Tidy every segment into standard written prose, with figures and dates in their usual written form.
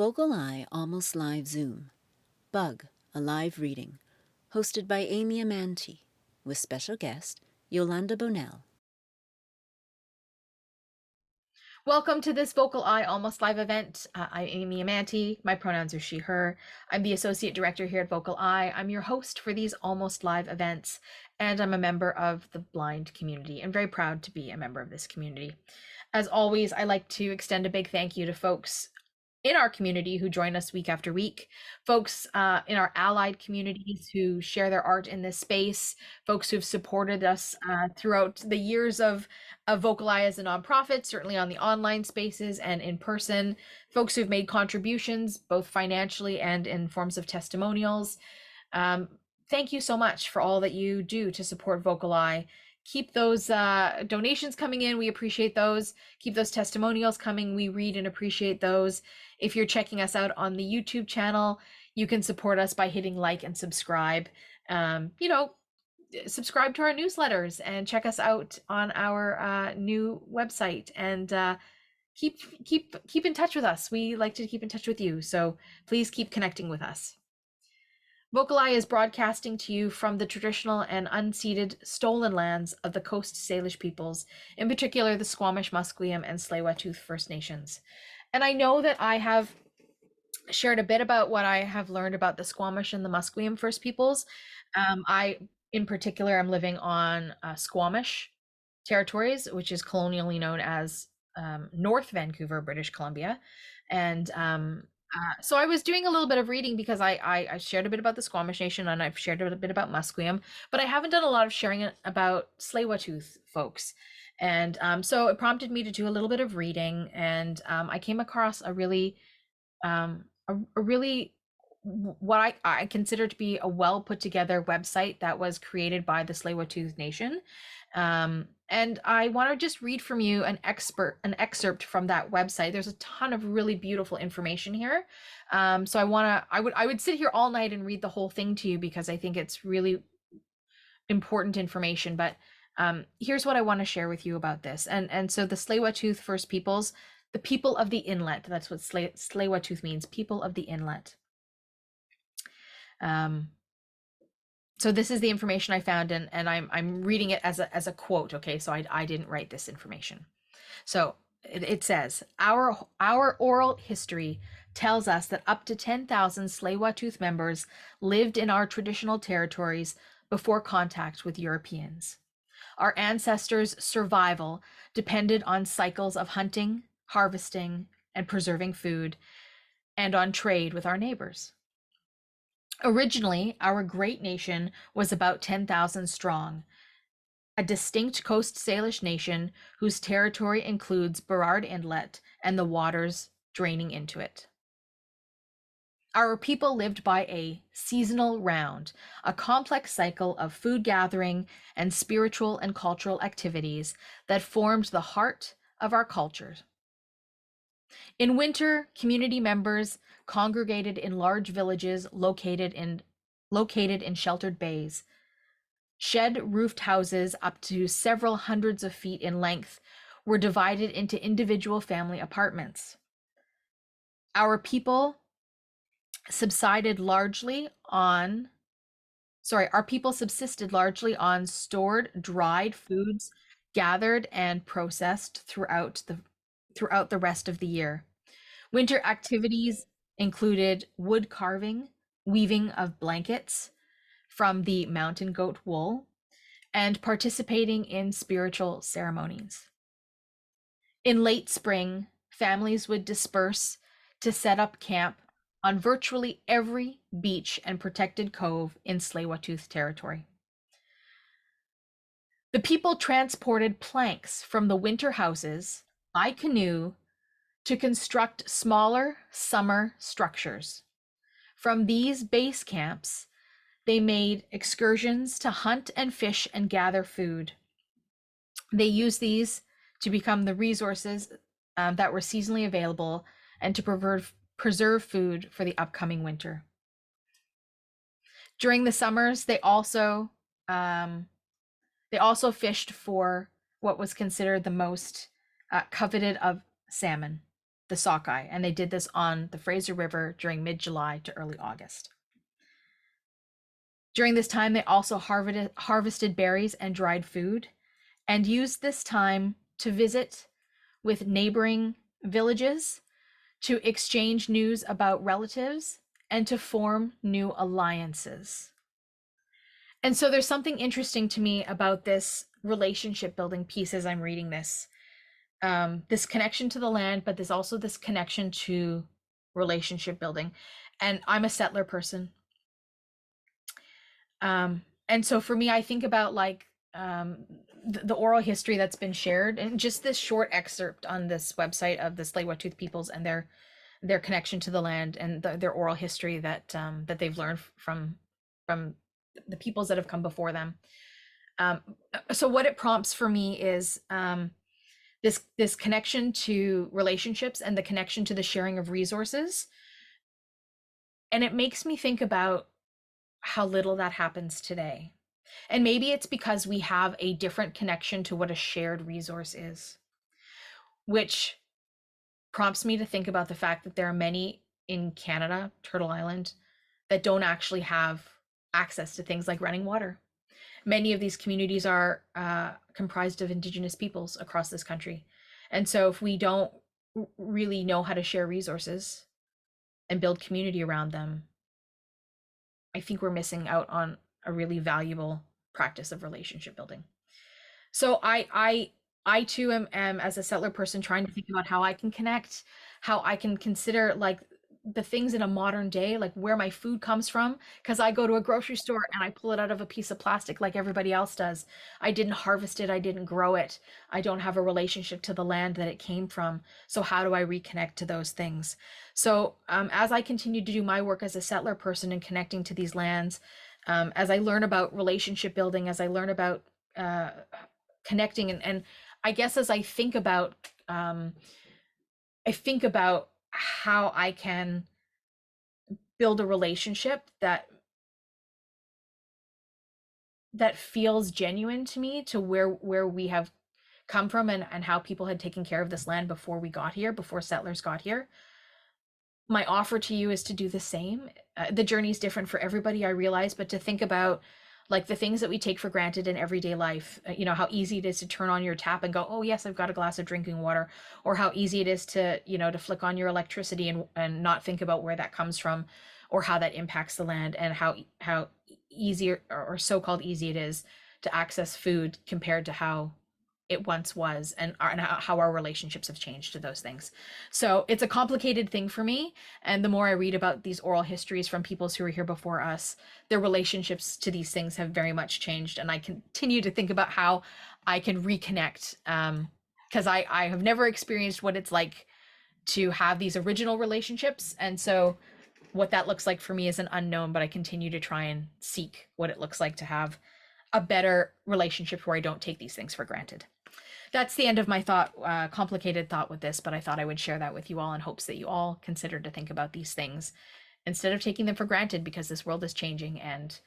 VocalEye Almost Live Zoom. Bug, a live reading. Hosted by Amy Amantea, with special guest Yolanda Bonnell. Welcome to this VocalEye Almost Live event. I'm Amy Amantea. My pronouns are she, her. I'm the Associate Director here at VocalEye. I'm your host for these Almost Live events, and I'm a member of the blind community and very proud to be a member of this community. As always, I like to extend a big thank you to folks in our community who join us week after week, folks in our allied communities who share their art in this space, folks who've supported us throughout the years of VocalEye as a nonprofit, certainly on the online spaces and in person, folks who've made contributions both financially and in forms of testimonials. Thank you so much for all that you do to support VocalEye. Keep those donations coming in. We appreciate those. Keep those testimonials coming. We read and appreciate those. If you're checking us out on the YouTube channel, you can support us by hitting like and subscribe. Subscribe to our newsletters and check us out on our new website, and keep in touch with us. We like to keep in touch with you, so please keep connecting with us. VocalEye is broadcasting to you from the traditional and unceded stolen lands of the Coast Salish peoples, in particular the Squamish, Musqueam, and Tsleil-Waututh First Nations. And I know that I have shared a bit about what I have learned about the Squamish and the Musqueam First Peoples. In particular, I'm living on Squamish territories, which is colonially known as North Vancouver, British Columbia. And so I was doing a little bit of reading because I shared a bit about the Squamish Nation, and I've shared a bit about Musqueam, but I haven't done a lot of sharing about Tsleil-Waututh folks. And so it prompted me to do a little bit of reading, and I came across a really what I consider to be a well put together website that was created by the Tsleil-Waututh Nation. And I want to just read from you an excerpt from that website. There's a ton of really beautiful information here. So I would sit here all night and read the whole thing to you because I think it's really important information. But here's what I want to share with you about this. And so the Tsleil-Waututh First Peoples, the people of the inlet, that's what Tsleil-Waututh means, people of the inlet. So this is the information I found, and I'm reading it as a quote. Okay, so I didn't write this information. So it says, our oral history tells us that up to 10,000 Tsleil-Waututh members lived in our traditional territories before contact with Europeans. Our ancestors' survival depended on cycles of hunting, harvesting, and preserving food, and on trade with our neighbors. Originally, our great nation was about 10,000 strong, a distinct Coast Salish nation whose territory includes Burrard Inlet and the waters draining into it. Our people lived by a seasonal round, a complex cycle of food gathering and spiritual and cultural activities that formed the heart of our culture. In winter, community members congregated in large villages located in sheltered bays. Shed-roofed houses up to several hundreds of feet in length were divided into individual family apartments. Our people subsisted largely on stored, dried foods gathered and processed throughout the rest of the year. Winter activities included wood carving, weaving of blankets from the mountain goat wool, and participating in spiritual ceremonies. In late spring, families would disperse to set up camp on virtually every beach and protected cove in Tsleil-Waututh territory. The people transported planks from the winter houses by canoe to construct smaller summer structures. From these base camps, they made excursions to hunt and fish and gather food. They used these to become the resources that were seasonally available and to preserve food for the upcoming winter. During the summers, they also fished for what was considered the most coveted of salmon. the sockeye, and they did this on the Fraser River during mid-July to early August. During this time, they also harvested berries and dried food, and used this time to visit with neighboring villages, to exchange news about relatives, and to form new alliances. And so there's something interesting to me about this relationship building piece as I'm reading this. This connection to the land, but there's also this connection to relationship building. And I'm a settler person. And so for me, I think about like the oral history that's been shared, and just this short excerpt on this website of the Tsleil-Waututh peoples and their connection to the land, and their oral history that that they've learned from the peoples that have come before them. So what it prompts for me is this connection to relationships and the connection to the sharing of resources. And it makes me think about how little that happens today. And maybe it's because we have a different connection to what a shared resource is, which prompts me to think about the fact that there are many in Canada, Turtle Island, that don't actually have access to things like running water. Many of these communities are comprised of Indigenous peoples across this country. And so if we don't really know how to share resources and build community around them, I think we're missing out on a really valuable practice of relationship building. So I too am as a settler person trying to think about how I can connect, how I can consider like the things in a modern day, like where my food comes from, because I go to a grocery store and I pull it out of a piece of plastic like everybody else does. I didn't harvest it, I didn't grow it. I don't have a relationship to the land that it came from. So how do I reconnect to those things? So as I continue to do my work as a settler person and connecting to these lands, as I learn about relationship building, as I learn about connecting, and I guess as I think about how I can build a relationship that feels genuine to me, to where we have come from, and how people had taken care of this land before we got here, before settlers got here. My offer to you is to do the same. The journey is different for everybody, I realize, but to think about like the things that we take for granted in everyday life, you know, how easy it is to turn on your tap and go, oh yes, I've got a glass of drinking water, or how easy it is to, you know, to flick on your electricity and not think about where that comes from, or how that impacts the land, and how easy or so-called easy it is to access food compared to how it once was, and how our relationships have changed to those things. So it's a complicated thing for me. And the more I read about these oral histories from peoples who were here before us, their relationships to these things have very much changed. And I continue to think about how I can reconnect, because I have never experienced what it's like to have these original relationships. And so what that looks like for me is an unknown, but I continue to try and seek what it looks like to have a better relationship where I don't take these things for granted. That's the end of my complicated thought with this, but I thought I would share that with you all in hopes that you all consider to think about these things instead of taking them for granted, because this world is changing, and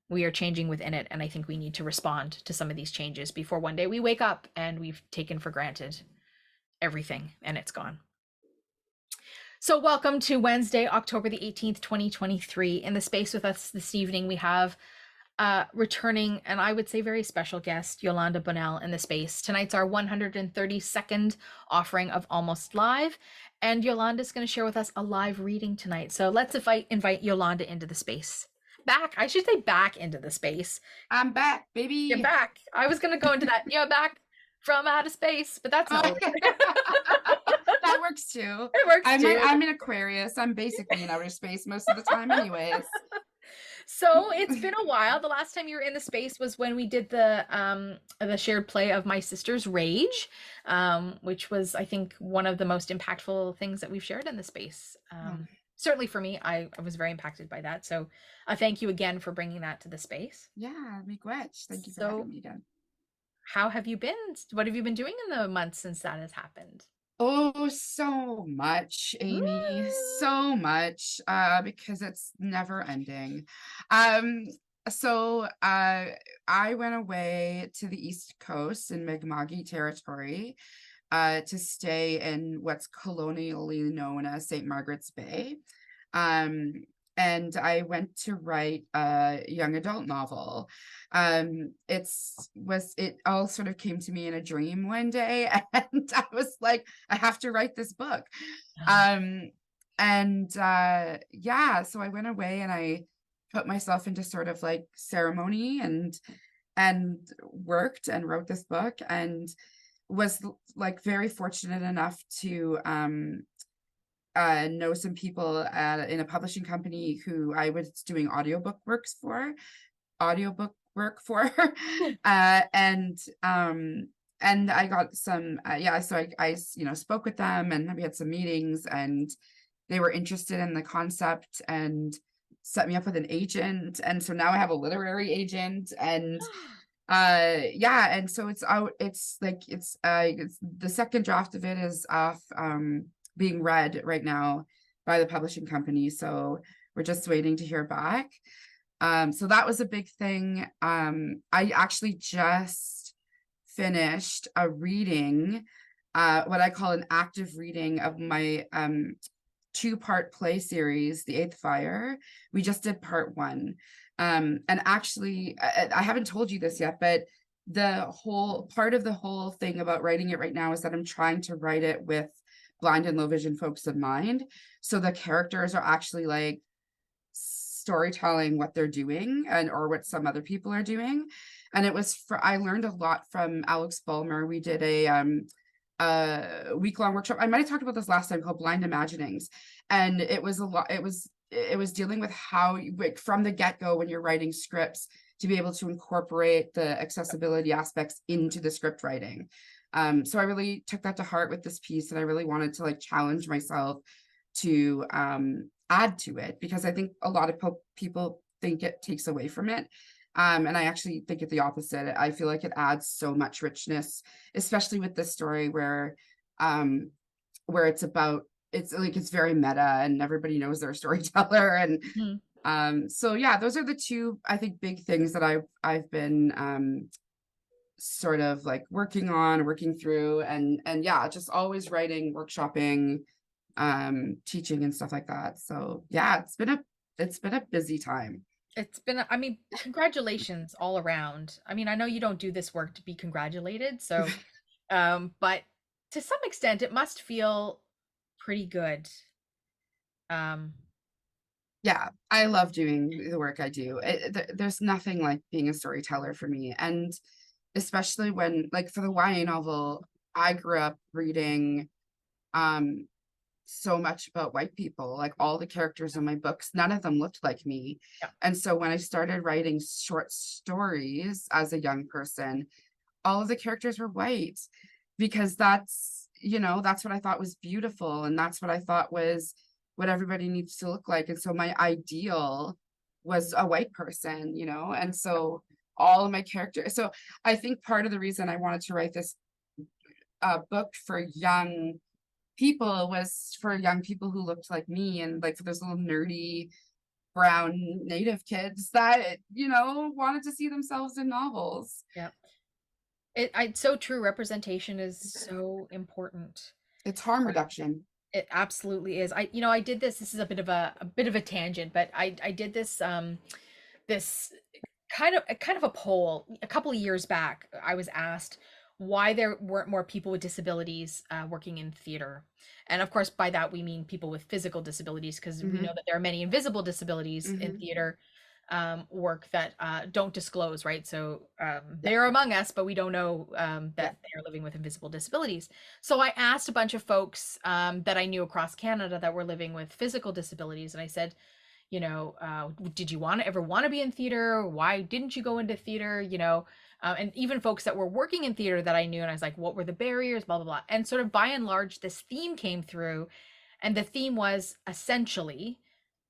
we are changing within it. And I think we need to respond to some of these changes before one day we wake up and we've taken for granted everything and it's gone. So welcome to Wednesday, October the 18th, 2023. In the space with us this evening, we have returning, and I would say very special guest, Yolanda Bonnell in the space. Tonight's our 132nd offering of Almost Live, and Yolanda's going to share with us a live reading tonight. So let's invite Yolanda into the space. I should say back into the space. I'm back, baby. You're back. I was going to go into that. You're back from outer space, but that's not that works too. It works too. I'm in Aquarius. I'm basically in outer space most of the time anyways. So it's been a while. The last time you were in the space was when we did the shared play of My Sister's Rage, which was, I think, one of the most impactful things that we've shared in the space. Certainly for me, I was very impacted by that. So thank you again for bringing that to the space. Yeah, miigwech. Thank you for having me again. How have you been? What have you been doing in the months since that has happened? Oh, so much, Amy. So much, because it's never ending. So I went away to the East Coast in Mi'kmaq territory to stay in what's colonially known as St. Margaret's Bay. Um, and I went to write a young adult novel. It all sort of came to me in a dream one day, and I was like, I have to write this book. Yeah, so I went away and I put myself into sort of like ceremony and worked and wrote this book, and was like very fortunate enough to know some people in a publishing company who I was doing audiobook work for. uh, and um and I got some so I spoke with them, and we had some meetings, and they were interested in the concept and set me up with an agent, and so now I have a literary agent. And and so it's out, it's the second draft of it is off being read right now by the publishing company, so we're just waiting to hear back. So that was a big thing. I actually just finished a reading, what I call an active reading of my two-part play series, The Eighth Fire. We just did part one. And actually, I haven't told you this yet, but the whole thing about writing it right now is that I'm trying to write it with blind and low vision folks in mind. So the characters are actually like storytelling what they're doing or what some other people are doing. And I learned a lot from Alex Ballmer. We did a week-long workshop. I might have talked about this last time, called Blind Imaginings. And it was it was dealing with how, like, from the get-go, when you're writing scripts, to be able to incorporate the accessibility aspects into the script writing. So I really took that to heart with this piece, and I really wanted to like challenge myself to add to it, because I think a lot of people think it takes away from it. And I actually think it's the opposite. I feel like it adds so much richness, especially with this story where it's very meta, and everybody knows they're a storyteller. And so yeah, those are the two, I think, big things that I've been sort of like working through, and yeah, just always writing, workshopping, teaching and stuff like that. So yeah, it's been a busy time. It's been, I mean, congratulations all around. I mean, I know you don't do this work to be congratulated, so, but to some extent, it must feel pretty good. Yeah, I love doing the work I do. There's nothing like being a storyteller for me. And especially when, like, for the YA novel, I grew up reading so much about white people. Like, all the characters in my books, none of them looked like me. Yeah. And so when I started writing short stories as a young person, all of the characters were white, because that's what I thought was beautiful, and that's what I thought was what everybody needs to look like. And so my ideal was a white person, and so all of my characters. So I think part of the reason I wanted to write this book for young people was for young people who looked like me, and like for those little nerdy brown native kids that wanted to see themselves in novels. Yeah. It's so true. Representation is so important. It's harm reduction. It absolutely is. I did this. This is a bit of a tangent, but I did this this kind of a poll a couple of years back. I was asked why there weren't more people with disabilities working in theater, and of course by that we mean people with physical disabilities, because we know that there are many invisible disabilities in theater work that don't disclose, right? So they're among us, but we don't know that they're living with invisible disabilities. So I asked a bunch of folks that I knew across Canada that were living with physical disabilities, and I said, did you ever want to be in theater? Why didn't you go into theater? And even folks that were working in theater that I knew, and I was like, what were the barriers, blah, blah, blah. And sort of by and large, this theme came through, and the theme was essentially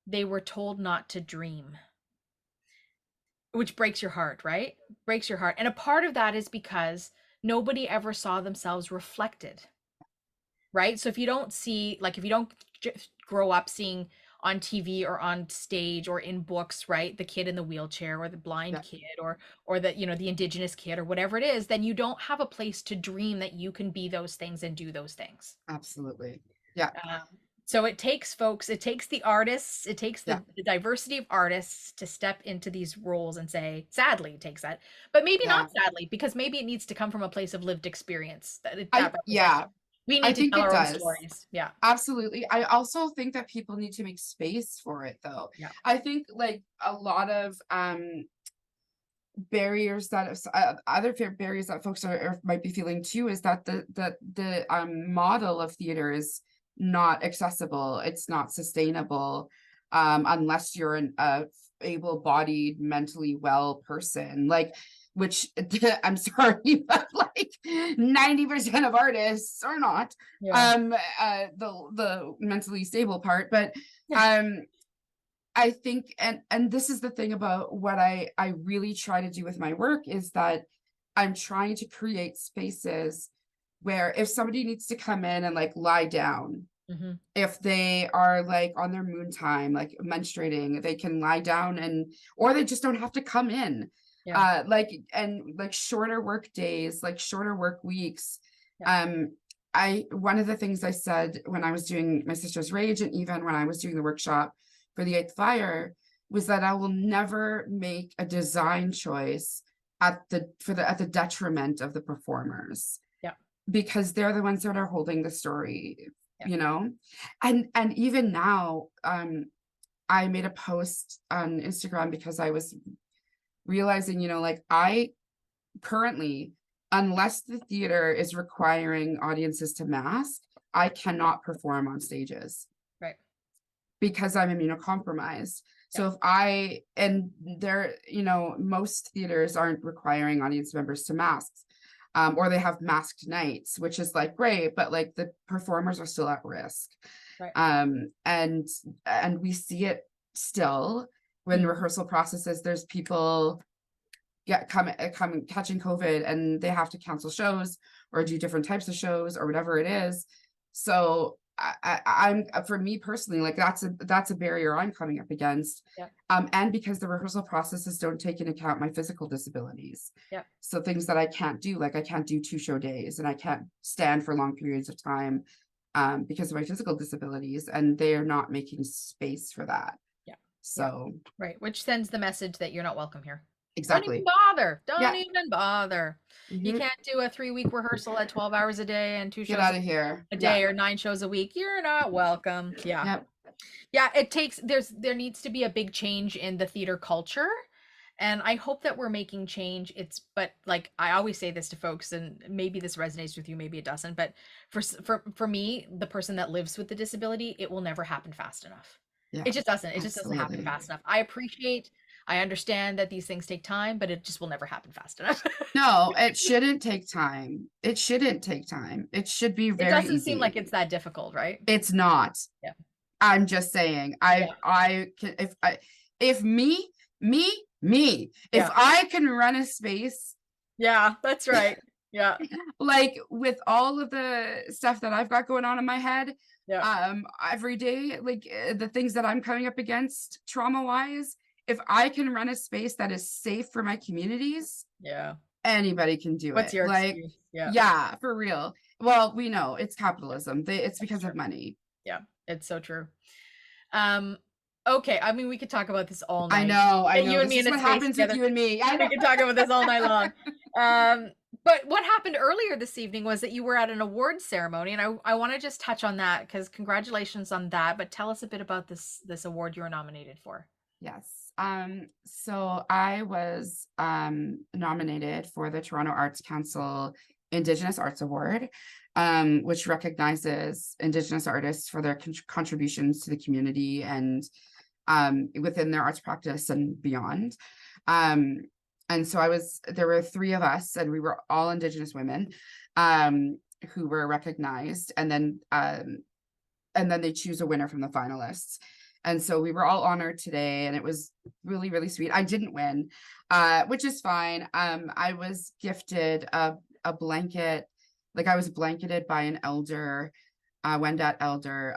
they were told not to dream, which breaks your heart, right? Breaks your heart. And a part of that is because nobody ever saw themselves reflected, right? So if you don't grow up seeing on TV or on stage or in books, right? The kid in the wheelchair or the blind Yeah, kid or the, you know, the indigenous kid or whatever it is, then you don't have a place to dream that you can be those things and do those things. absolutely. Yeah, Um, so it takes folks, it takes the artists, it takes yeah, the diversity of artists to step into these roles and say, sadly, it takes that, but maybe yeah. not sadly, because maybe it needs to come from a place of lived experience that represents. Yeah, We I need to think tell it our own does. stories. Yeah. Absolutely. I also think that people need to make space for it though. Yeah. I think like a lot of barriers that barriers that folks might be feeling too is that the model of theater is not accessible. It's not sustainable unless you're a able-bodied, mentally well person. Like, which I'm sorry, but like 90% of artists are not Yeah. the mentally stable part, but Yeah. I think, and this is the thing about what I really try to do with my work is that I'm trying to create spaces where if somebody needs to come in and like lie down, Mm-hmm. if they are like on their moon time, like menstruating, they can lie down and or they just don't have to come in. Yeah. Like and like shorter work days, like shorter work weeks. Yeah. One of the things I said when I was doing My Sister's Rage and even when I was doing the workshop for the Eighth Fire was that I will never make a design choice at the detriment of the performers. Yeah. Because they're the ones that are holding the story, Yeah. you know? And even now, I made a post on Instagram because I was realizing, you know, like I currently, unless the theater is requiring audiences to mask, I cannot perform on stages. Right. Because I'm immunocompromised. So Yeah. if I, and there, you know, most theaters aren't requiring audience members to masks, or they have masked nights, which is like great, but like the performers are still at risk. Right. And we see it still when Mhm. rehearsal processes, there's people come catching COVID and they have to cancel shows or do different types of shows or whatever it is. So I'm for me personally, like that's a barrier I'm coming up against. Yeah. And because the rehearsal processes don't take into account my physical disabilities. Yeah. So things that I can't do, like I can't do 2 show days and I can't stand for long periods of time because of my physical disabilities, and they are not making space for that. Yeah. So Right. Which sends the message that you're not welcome here. Don't even exactly. bother. Don't Yeah. even bother. You Mhm. can't do a 3-week rehearsal at 12 hours a day and 2 Get shows out of here. a Yeah. day or 9 shows a week. You're not welcome. Yeah. Yep. Yeah, there needs to be a big change in the theater culture. And I hope that we're making change. But like I always say this to folks, and maybe this resonates with you, maybe it doesn't. But for me, the person that lives with the disability, it will never happen fast enough. Yeah. It just doesn't. It just doesn't happen Absolutely. fast enough. I understand that these things take time, but it just will never happen fast enough. No, it shouldn't take time. It shouldn't take time. It should be It very doesn't seem like easy. it's that difficult, right? It's not. Yeah. I'm just saying. Yeah. I can if me if Yeah. I can run a space Yeah, that's right. Yeah. like with all of the stuff that I've got going on in my head, Yeah. every day, like the things that I'm coming up against trauma wise, if I can run a space that is safe for my communities, Yeah. anybody can do What's it. your Like, excuse? Yeah. yeah, for real. Well, we know it's capitalism. It's That's because true. of money. Yeah, it's so true. Um, okay, I mean, we could talk about this all I night. know, I Get know. you and This me is in a what space happens with together. you and me. I know. We could talk about this all night long. But what happened earlier this evening was that you were at an awards ceremony, and I want to just touch on that because congratulations on that. But tell us a bit about this award you were nominated for. Yes. So I was nominated for the Toronto Arts Council Indigenous Arts Award, which recognizes Indigenous artists for their contributions to the community and within their arts practice and beyond. And so there were 3 of us, and we were all Indigenous women who were recognized, and then they choose a winner from the finalists. And so we were all honored today, and it was really, really sweet. I didn't win, which is fine. I was gifted a blanket, like I was blanketed by an elder, Wendat elder,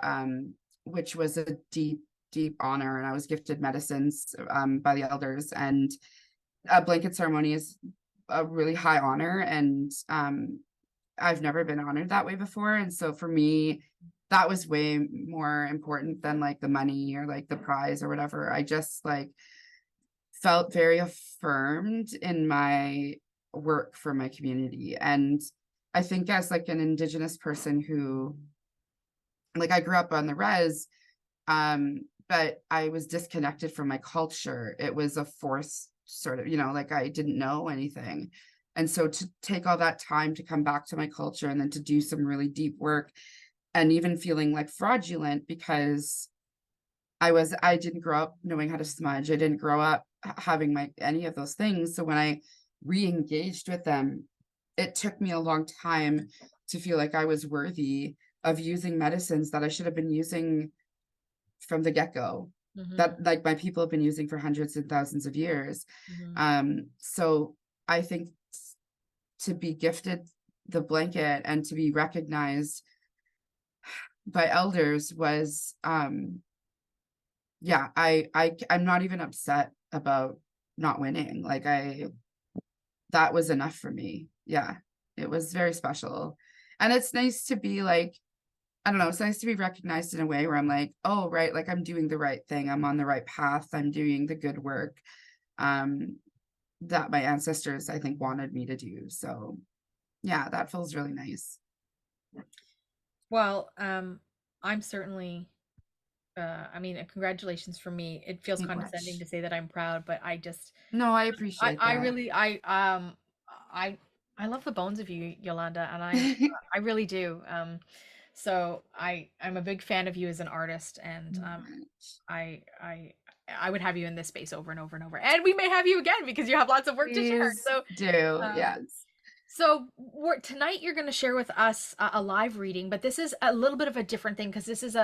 which was a deep deep honor, and I was gifted medicines by the elders, and a blanket ceremony is a really high honor, and I've never been honored that way before. And so for me, that was way more important than like the money or like the prize or whatever. I just like felt very affirmed in my work for my community. And I think as like an Indigenous person who, like, I grew up on the res, but I was disconnected from my culture. It was a forced sort of, you know, like I didn't know anything. And so to take all that time to come back to my culture and then to do some really deep work, and even feeling like fraudulent because I didn't grow up knowing how to smudge. I didn't grow up having any of those things. So when I re-engaged with them, it took me a long time to feel like I was worthy of using medicines that I should have been using from the get-go, that like my people have been using for hundreds and thousands of years. So I think to be gifted the blanket and to be recognized by elders was I'm not even upset about not winning. Like that was enough for me. Yeah, it was very special. And it's nice to be like, I don't know, it's nice to be recognized in a way where I'm like, oh, right, like I'm doing the right thing. I'm on the right path. I'm doing the good work that my ancestors, I think, wanted me to do. So yeah, that feels really nice. Well, I'm certainly, I mean, congratulations from me. It feels Thank you condescending much. to say that I'm proud, but I just, No, I appreciate I that. really, I, I love the bones of you, Yolanda, and I really do. So I'm a big fan of you as an artist, and I, I, I would have you in this space over and over and over, and we may have you again because you have lots of work to share. Please So, do. um, Yes. so tonight you're going to share with us a live reading, but this is a little bit of a different thing because this is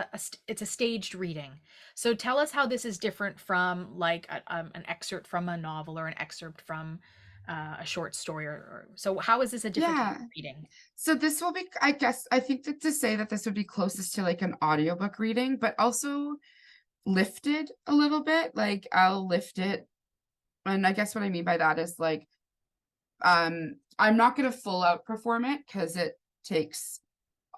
it's a staged reading. So tell us how this is different from like an excerpt from a novel or an excerpt from a short story, or so. How is this a different type Yeah. of reading? So this will be, I guess, I think that to say that this would be closest to like an audiobook reading, but also lifted a little bit. Like I'll lift it. And I guess what I mean by that is like, I'm not going to full out perform it because it takes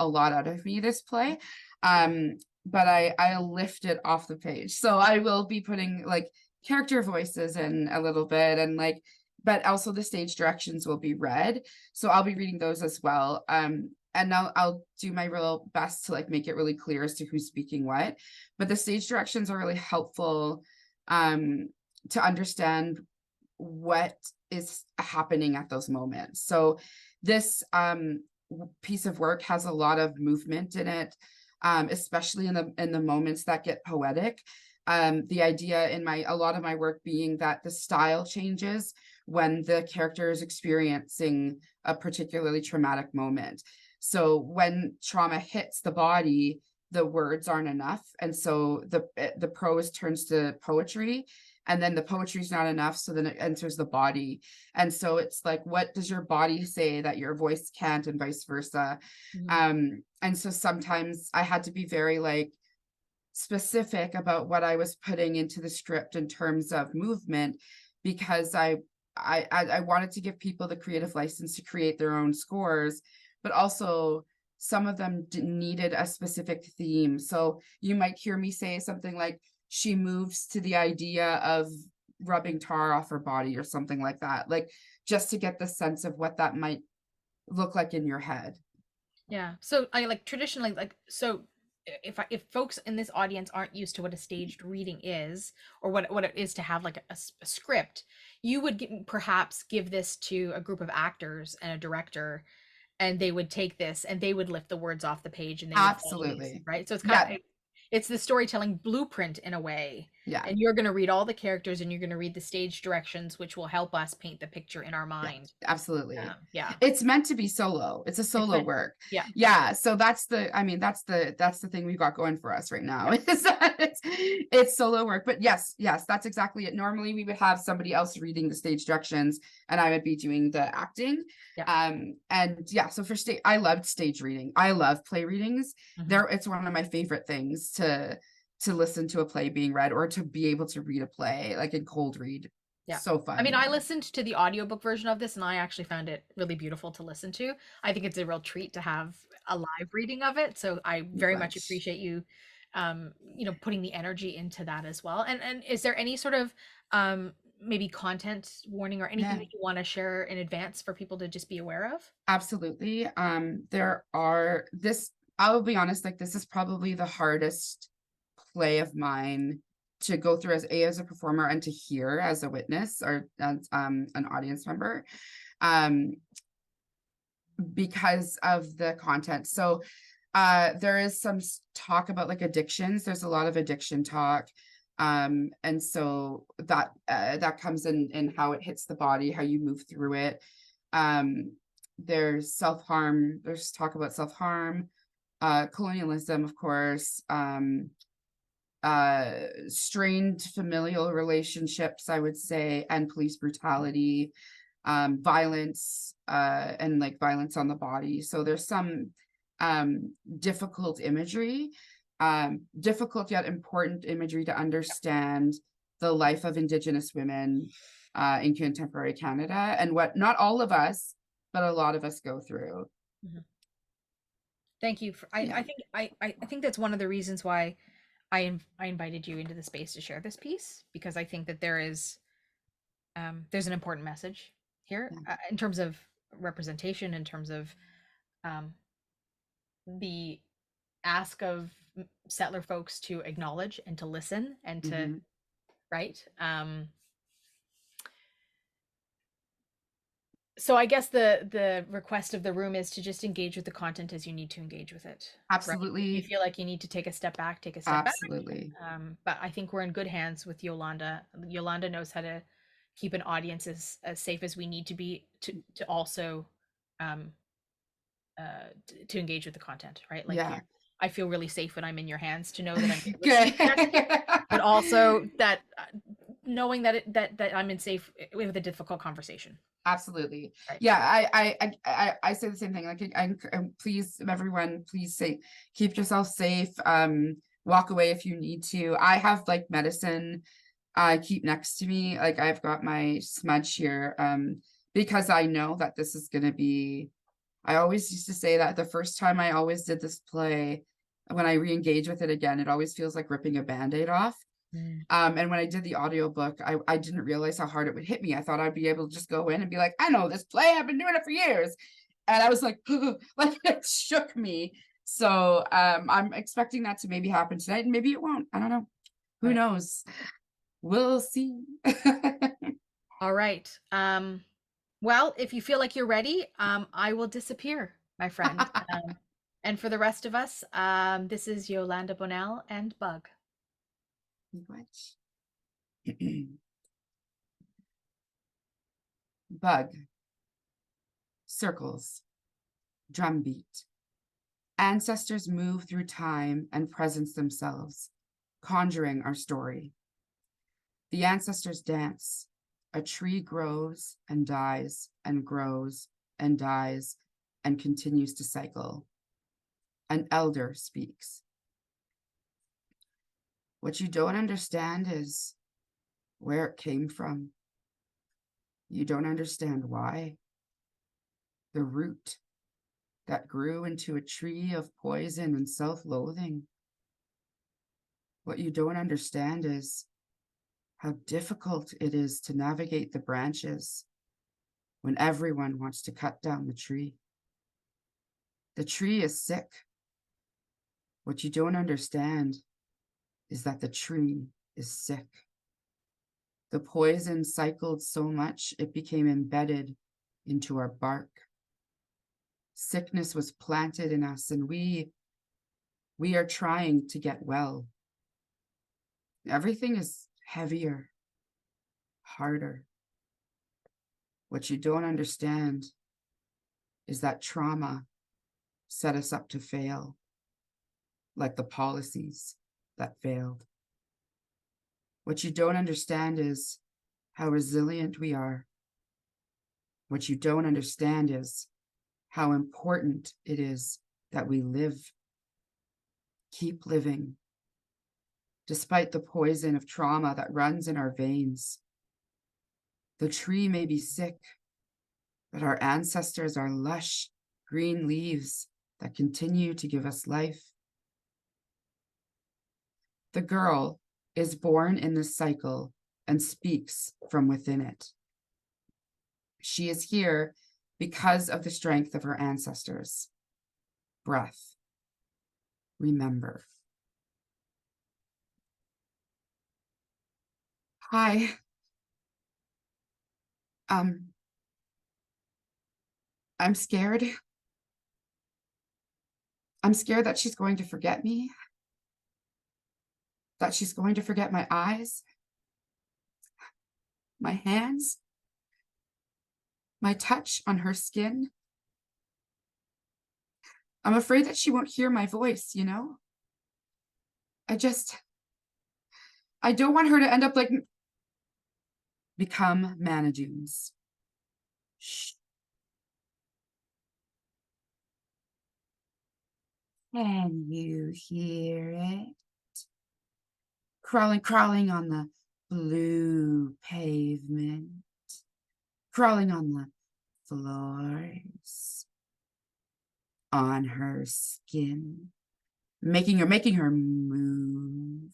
a lot out of me, this play. But I'll lift it off the page. So I will be putting like character voices in a little bit, and like, but also the stage directions will be read. So I'll be reading those as well. And I'll do my real best to like make it really clear as to who's speaking what. But the stage directions are really helpful to understand what is happening at those moments. So this piece of work has a lot of movement in it, especially in the moments that get poetic. The idea in a lot of my work being that the style changes when the character is experiencing a particularly traumatic moment. So when trauma hits the body, the words aren't enough, and so the prose turns to poetry, and then the poetry is not enough, so then it enters the body. And so it's like, what does your body say that your voice can't, and vice versa. And so sometimes I had to be very like specific about what I was putting into the script in terms of movement, because I wanted to give people the creative license to create their own scores, but also some of them needed a specific theme. So you might hear me say something like, she moves to the idea of rubbing tar off her body or something like that, like just to get the sense of what that might look like in your head. Yeah. So I like traditionally like, so if folks in this audience aren't used to what a staged reading is, or what it is to have like a script, you would perhaps give this to a group of actors and a director, and they would take this and they would lift the words off the page and they would follow these, Absolutely. right? So it's kind of, it's the storytelling blueprint in a way. Yeah. And you're going to read all the characters and you're going to read the stage directions, which will help us paint the picture in our mind. Absolutely. Yeah. It's meant to be solo. It's a solo work. Yeah. Yeah. So that's the thing we've got going for us right now. It's solo work. But yes, that's exactly it. Normally we would have somebody else reading the stage directions and I would be doing the acting. And yeah, so for I loved stage reading. I love play readings. It's one of my favorite things to to listen to a play being read, or to be able to read a play, like in cold read. Yeah. So fun. I mean, I listened to the audiobook version of this and I actually found it really beautiful to listen to. I think it's a real treat to have a live reading of it. So I very much appreciate you putting the energy into that as well. And is there any sort of maybe content warning or anything Yeah. that you want to share in advance for people to just be aware of? Absolutely. I will be honest, like this is probably the hardest play of mine to go through as a performer, and to hear as a witness, or as an audience member, um, because of the content. So there is some talk about like addictions. There's a lot of addiction talk. And so that comes in how it hits the body, how you move through it. There's self-harm, there's talk about self-harm, colonialism, of course, strained familial relationships, I would say, and police brutality, violence, and like violence on the body. So there's some difficult imagery, difficult yet important imagery to understand the life of Indigenous women in contemporary Canada, and what not all of us, but a lot of us go through. Mhm. Thank you. Yeah. I think that's one of the reasons why I invited you into the space to share this piece, because I think that there's an important message here Yeah. in terms of representation, in terms of the ask of settler folks to acknowledge and to listen and to Mhm. right. So I guess the request of the room is to just engage with the content as you need to engage with it. Right? If you Absolutely. feel like you need to take a step back, take a step back. Absolutely. But I think we're in good hands with Yolanda. Yolanda knows how to keep an audience as safe as we need to be to also to engage with the content, right? Like Yeah. I feel really safe when I'm in your hands to know that I'm Good. but also that knowing that I'm in safe with a difficult conversation. Absolutely. Right. Yeah, I say the same thing. Like, please, everyone, please keep yourself safe. Walk away if you need to. I have like medicine keep next to me. Like, I've got my smudge here, because I know that this is gonna be. I always used to say that the first time I always did this play, when I re-engage with it again, it always feels like ripping a Band-Aid off. And when I did the audiobook, I didn't realize how hard it would hit me. I thought I'd be able to just go in and be like, I know this play, I've been doing it for years. And I was like, like it shook me. So I'm expecting that to maybe happen tonight, and maybe it won't. I don't know. Who knows? We'll see. All right. Well, if you feel like you're ready, I will disappear, my friend. And for the rest of us, this is Yolanda Bonnell and Bug. Bug. Circles. Drumbeat. Ancestors move through time and presence themselves, conjuring our story. The ancestors dance. A tree grows and dies and grows and dies and continues to cycle. An elder speaks. What you don't understand is where it came from. You don't understand why. The root that grew into a tree of poison and self-loathing. What you don't understand is how difficult it is to navigate the branches when everyone wants to cut down the tree. The tree is sick. What you don't understand is that the tree is sick. The poison cycled so much it became embedded into our bark. Sickness was planted in us, and we are trying to get well. Everything is heavier, harder. What you don't understand is that trauma set us up to fail, like the policies that failed. What you don't understand is how resilient we are. What you don't understand is how important it is that we live. Keep living. despite the poison of trauma that runs in our veins. The tree may be sick, but our ancestors are lush green leaves that continue to give us life. The girl is born in this cycle and speaks from within it. She is here because of the strength of her ancestors. Breath. Remember. Hi. I'm scared. I'm scared that she's going to forget me. That she's going to forget my eyes, my hands, my touch on her skin. I'm afraid that she won't hear my voice, you know? I don't want her to end up like become Manadunes. Shh. Can you hear it? Crawling, crawling on the blue pavement, crawling on the floors, on her skin, making her move.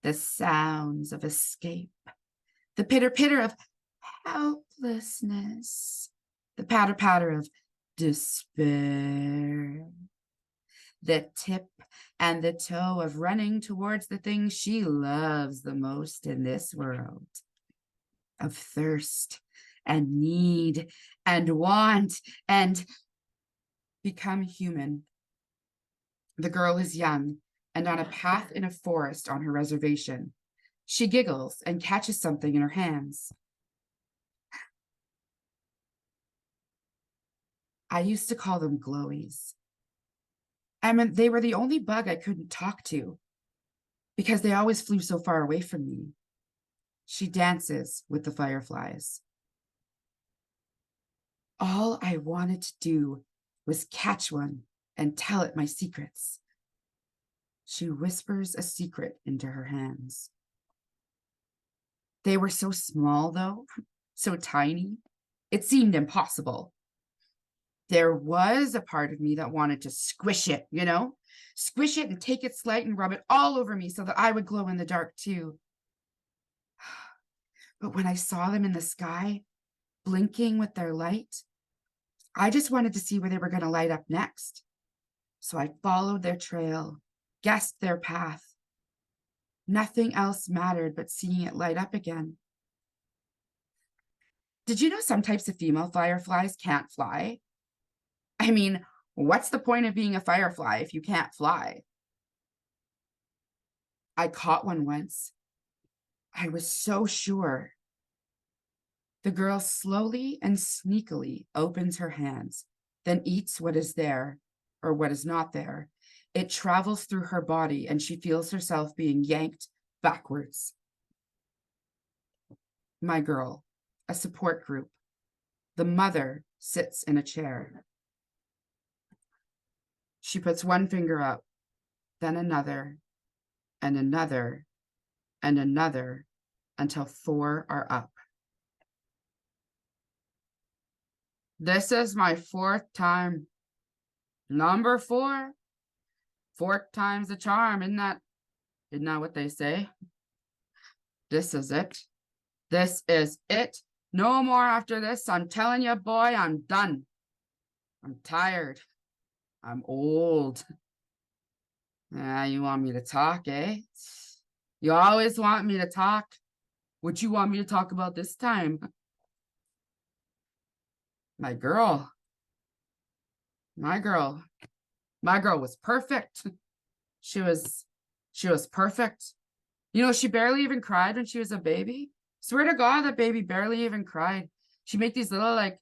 The sounds of escape, the pitter-pitter of helplessness, the patter-patter of despair, the tip and the toe of running towards the thing she loves the most in this world, of thirst and need and want and become human. The girl is young and on a path in a forest on her reservation. She giggles and catches something in her hands. I used to call them glowies. I mean, they were the only bug I couldn't talk to because they always flew so far away from me. She dances with the fireflies. All I wanted to do was catch one and tell it my secrets. She whispers a secret into her hands. They were so small, though, so tiny. It seemed impossible. There was a part of me that wanted to squish it, you know? Squish it and take its light and rub it all over me so that I would glow in the dark too. But when I saw them in the sky, blinking with their light, I just wanted to see where they were going to light up next. So I followed their trail, guessed their path. Nothing else mattered but seeing it light up again. Did you know some types of female fireflies can't fly? I mean, what's the point of being a firefly if you can't fly? I caught one once. I was so sure. The girl slowly and sneakily opens her hands, then eats what is there or what is not there. It travels through her body and she feels herself being yanked backwards. My girl, a support group. The mother sits in a chair. She puts one finger up, then another, and another, and another, until 4 are up. This is my 4th time. Number 4. 4 times the charm, isn't that what they say? This is it. This is it. No more after this. I'm telling you, boy, I'm done. I'm tired. I'm old. You want me to talk, eh? You always want me to talk. What you want me to talk about this time? My girl was perfect. She was perfect. You know, she barely even cried when she was a baby. Swear to God, that baby barely even cried. She made these little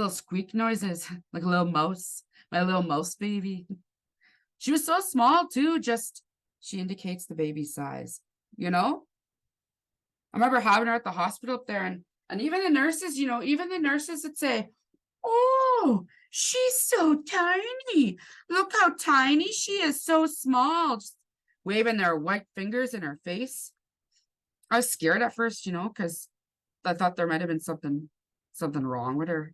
squeak noises, like a little mouse. My little mouse baby. She was so small too, she indicates the baby's size, you know? I remember having her at the hospital up there and even the nurses, would say, "Oh, she's so tiny. Look how tiny she is, so small." waving their white fingers in her face. I was scared at first, because I thought there might have been something wrong with her.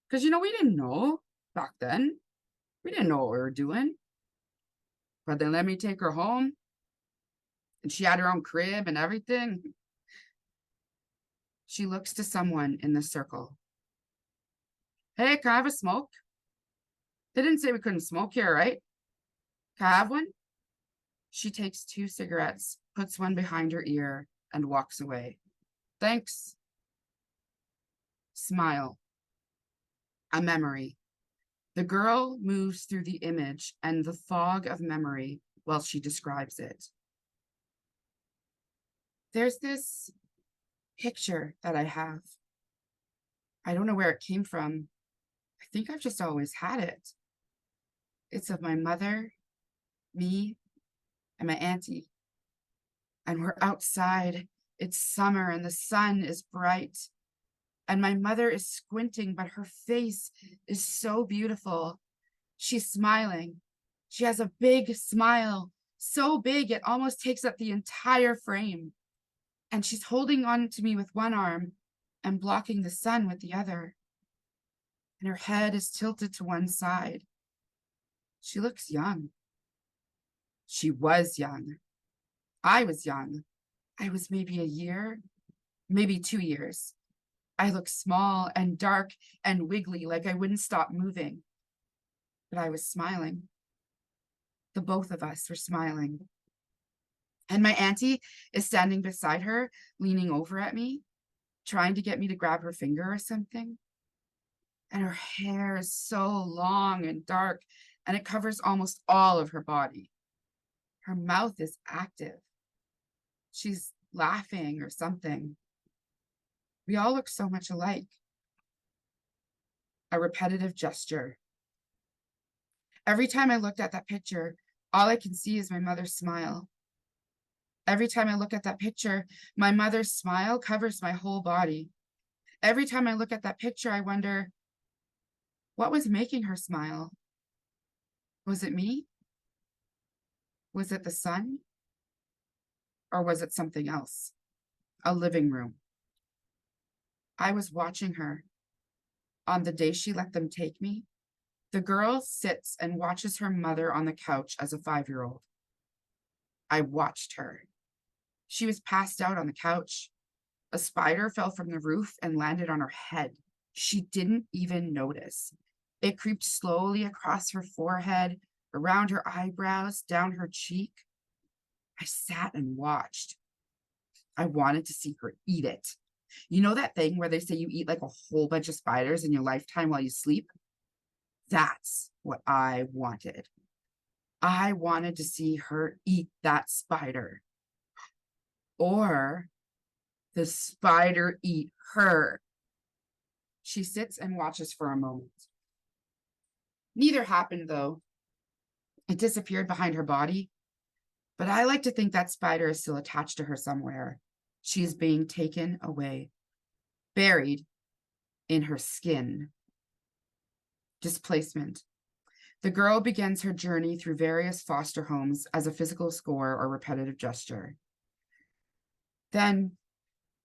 Because, we didn't know back then. We didn't know what we were doing. But they let me take her home. And she had her own crib and everything. She looks to someone in the circle. Hey, can I have a smoke? They didn't say we couldn't smoke here, right? Can I have one? She takes 2 cigarettes, puts one behind her ear, and walks away. Thanks. Smile. A memory. The girl moves through the image and the fog of memory while she describes it. There's this picture that I have. I don't know where it came from. I think I've just always had it. It's of my mother, me, and my auntie. And we're outside. It's summer and the sun is bright. And my mother is squinting, but her face is so beautiful. She's smiling. She has a big smile, so big it almost takes up the entire frame. And she's holding on to me with one arm and blocking the sun with the other. And her head is tilted to one side. She looks young. She was young. I was young. I was maybe a year, maybe 2 years. I looked small and dark and wiggly, like I wouldn't stop moving. But I was smiling. The both of us were smiling. And my auntie is standing beside her, leaning over at me, trying to get me to grab her finger or something. And her hair is so long and dark, and it covers almost all of her body. Her mouth is active. She's laughing or something. We all look so much alike. A repetitive gesture. Every time I looked at that picture, all I can see is my mother's smile. Every time I look at that picture, my mother's smile covers my whole body. Every time I look at that picture, I wonder, what was making her smile? Was it me? Was it the sun? Or was it something else? A living room. I was watching her. On the day she let them take me, the girl sits and watches her mother on the couch as a 5-year-old. I watched her. She was passed out on the couch. A spider fell from the roof and landed on her head. She didn't even notice. It creeped slowly across her forehead, around her eyebrows, down her cheek. I sat and watched. I wanted to see her eat it. You know that thing where they say you eat like a whole bunch of spiders in your lifetime while you sleep? That's what I wanted. I wanted to see her eat that spider. Or the spider eat her. She sits and watches for a moment. Neither happened, though. It disappeared behind her body. But I like to think that spider is still attached to her somewhere. She is being taken away, buried in her skin. Displacement. The girl begins her journey through various foster homes as a physical score or repetitive gesture. Then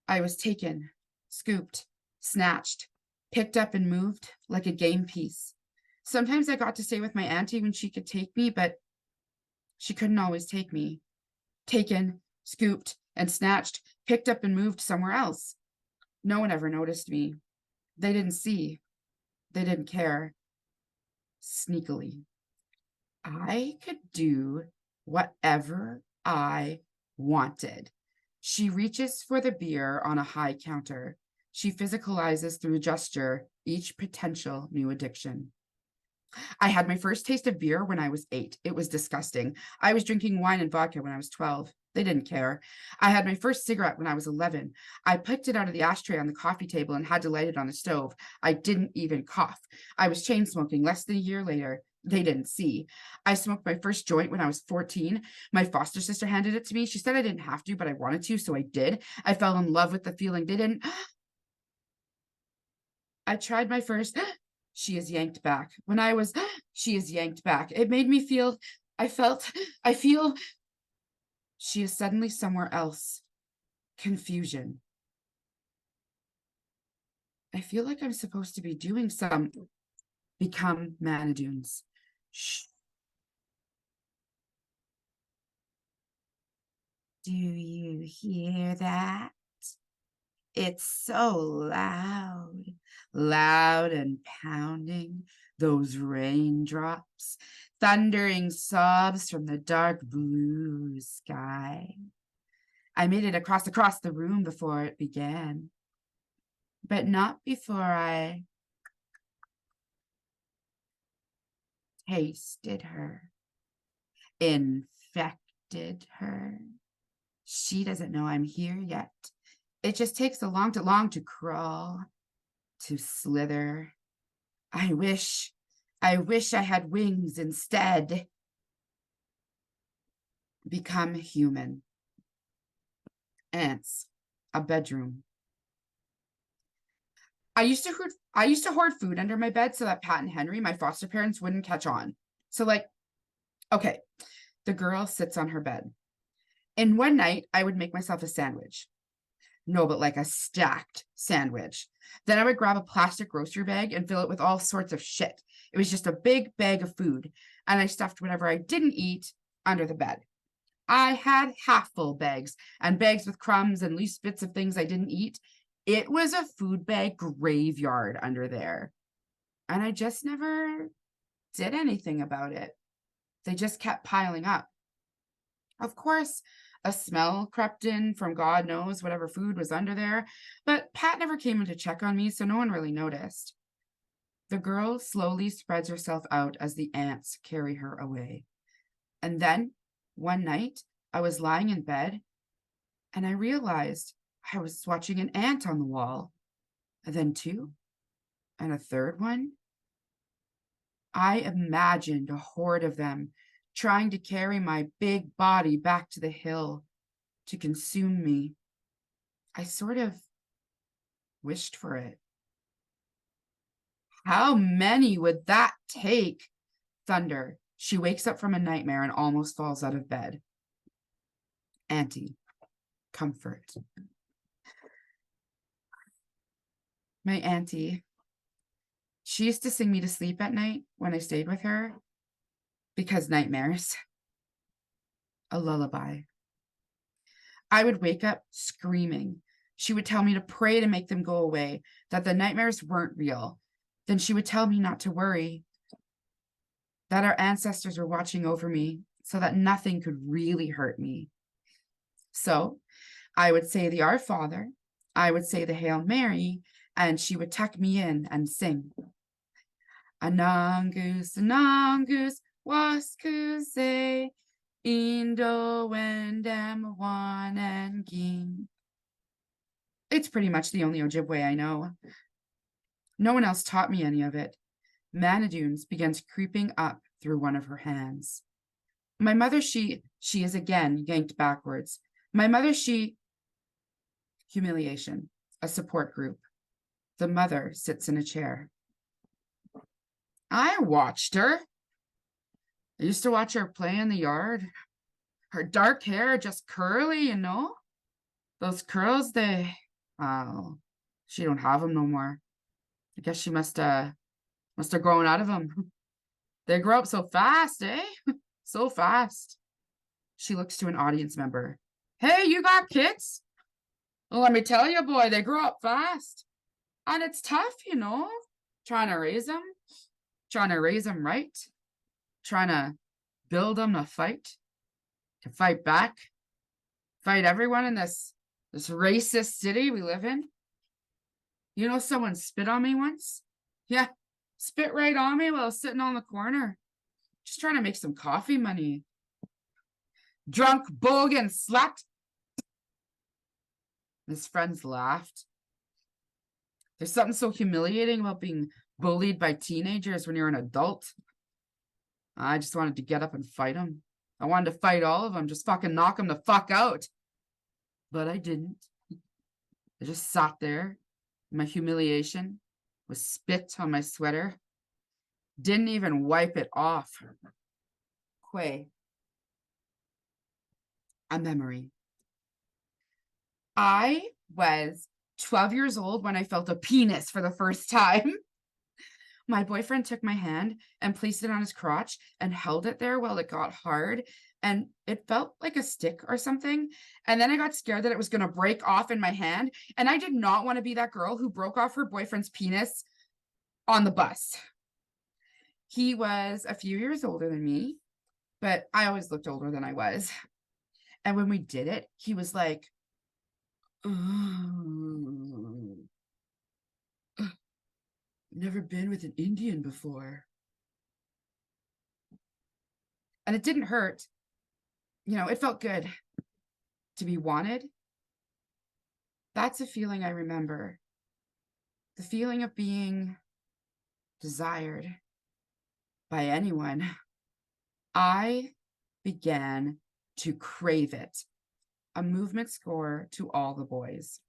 I was taken, scooped, snatched, picked up and moved like a game piece. Sometimes I got to stay with my auntie when she could take me, but she couldn't always take me. Taken, scooped, and snatched, picked up and moved somewhere else. No one ever noticed me. They didn't see. They didn't care. Sneakily. I could do whatever I wanted. She reaches for the beer on a high counter. She physicalizes through gesture each potential new addiction. I had my first taste of beer when I was 8. It was disgusting. I was drinking wine and vodka when I was 12. They didn't care. I had my first cigarette when I was 11. I picked it out of the ashtray on the coffee table and had to light it on the stove. I didn't even cough. I was chain smoking less than a year later. They didn't see. I smoked my first joint when I was 14. My foster sister handed it to me. She said I didn't have to, but I wanted to, so I did. I fell in love with the feeling. They didn't. I tried my first. She is yanked back. When I was, she is yanked back. It made me feel, I feel She is suddenly somewhere else. Confusion. I feel like I'm supposed to be doing some. Become Manadoons. Shh. Do you hear that? It's so loud, loud and pounding, those raindrops, thundering sobs from the dark blue sky. I made it across the room before it began, but not before I tasted her, infected her. She doesn't know I'm here yet. It just takes so long to crawl, to slither. I wish I had wings instead. Become human. Ants. A bedroom. I used to hoard food under my bed so that Pat and Henry, my foster parents, wouldn't catch on. So okay, the girl sits on her bed. And one night I would make myself a sandwich. No, but like a stacked sandwich. Then I would grab a plastic grocery bag and fill it with all sorts of shit. It was just a big bag of food. And I stuffed whatever I didn't eat under the bed. I had half full bags and bags with crumbs and loose bits of things I didn't eat. It was a food bag graveyard under there. And I just never did anything about it. They just kept piling up. Of course, a smell crept in from God knows whatever food was under there, but Pat never came in to check on me, so no one really noticed. The girl slowly spreads herself out as the ants carry her away. And then, one night, I was lying in bed, and I realized I was watching an ant on the wall, and then two, and a third one. I imagined a horde of them trying to carry my big body back to the hill to consume me. I sort of wished for it. How many would that take? Thunder. She wakes up from a nightmare and almost falls out of bed. Auntie. Comfort. My auntie. She used to sing me to sleep at night when I stayed with her. Because nightmares. A lullaby. I would wake up screaming. She would tell me to pray to make them go away, that the nightmares weren't real. Then she would tell me not to worry, that our ancestors were watching over me so that nothing could really hurt me. So I would say the Our Father, I would say the Hail Mary, and she would tuck me in and sing. Anangus, waskuse, Indo wendem wanengin. It's pretty much the only Ojibwe I know. No one else taught me any of it. Manadoons begins creeping up through one of her hands. My mother, she is again yanked backwards. My mother, humiliation, a support group. The mother sits in a chair. I watched her. I used to watch her play in the yard. Her dark hair just curly, you know? Those curls, she don't have them no more. I guess she must have grown out of them. They grow up so fast, eh? So fast. She looks to an audience member. Hey, you got kids? Well, let me tell you, boy, they grow up fast. And it's tough, you know, trying to raise them right, trying to build them to fight back, fight everyone in this racist city we live in. You know, someone spit on me once. Yeah, spit right on me while I was sitting on the corner, just trying to make some coffee money. Drunk, bogan, slut. His friends laughed. There's something so humiliating about being bullied by teenagers when you're an adult. I just wanted to get up and fight them. I wanted to fight all of them, just fucking knock them the fuck out. But I didn't. I just sat there in my humiliation with spit on my sweater. Didn't even wipe it off. Quay. a memory. I was 12 years old when I felt a penis for the first time. My boyfriend took my hand and placed it on his crotch and held it there while it got hard. And it felt like a stick or something. And then I got scared that it was going to break off in my hand. And I did not want to be that girl who broke off her boyfriend's penis on the bus. He was a few years older than me, but I always looked older than I was. And when we did it, he was like, "Ooh, never been with an Indian before." And it didn't hurt. You know, it felt good to be wanted. That's a feeling I remember. The feeling of being desired by anyone. I began to crave it. A movement score to all the boys.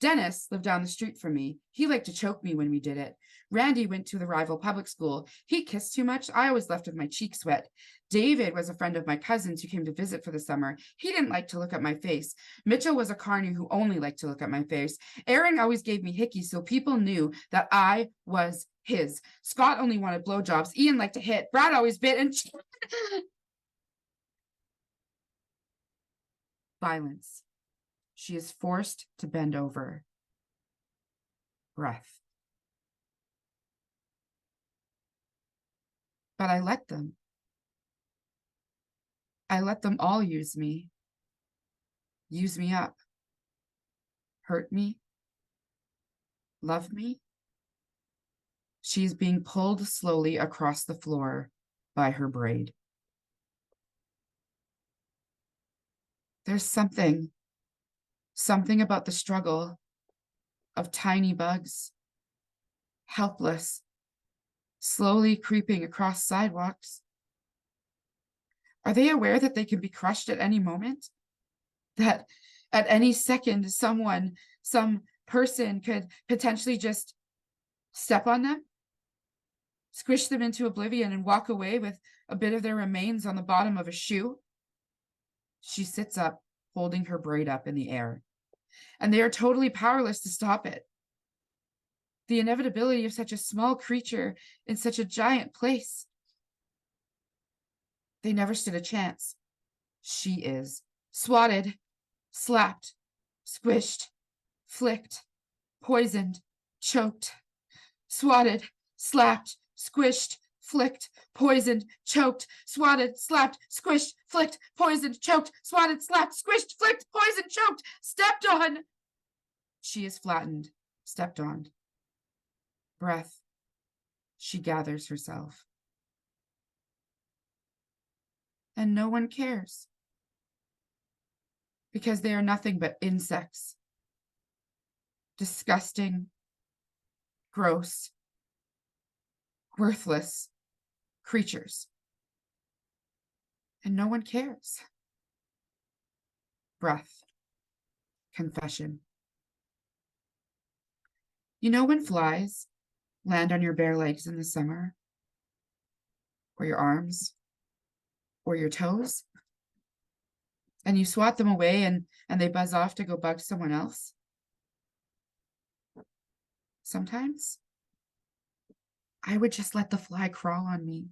Dennis lived down the street from me. He liked to choke me when we did it. Randy went to the rival public school. He kissed too much. I always left with my cheeks wet. David was a friend of my cousin's who came to visit for the summer. He didn't like to look at my face. Mitchell was a carny who only liked to look at my face. Aaron always gave me hickeys, so people knew that I was his. Scott only wanted blowjobs. Ian liked to hit. Brad always bit and violence. She is forced to bend over. Breath. But I let them. I let them all use me up, hurt me, love me. She is being pulled slowly across the floor by her braid. There's something about the struggle of tiny bugs, helpless, slowly creeping across sidewalks. Are they aware that they can be crushed at any moment? That at any second, some person could potentially just step on them, squish them into oblivion, and walk away with a bit of their remains on the bottom of a shoe? She sits up, holding her braid up in the air, and they are totally powerless to stop it. The inevitability of such a small creature in such a giant place. They never stood a chance. She is swatted, slapped, squished, flicked, poisoned, choked. Swatted, slapped, squished, flicked, poisoned, choked, swatted, slapped, squished, flicked, poisoned, choked, swatted, slapped, squished, flicked, poisoned, choked, stepped on. She is flattened, stepped on. Breath. She gathers herself. And no one cares. Because they are nothing but insects. Disgusting, gross, worthless creatures. And no one cares. Breath. Confession. You know when flies land on your bare legs in the summer? Or your arms? Or your toes? And you swat them away and they buzz off to go bug someone else? Sometimes I would just let the fly crawl on me.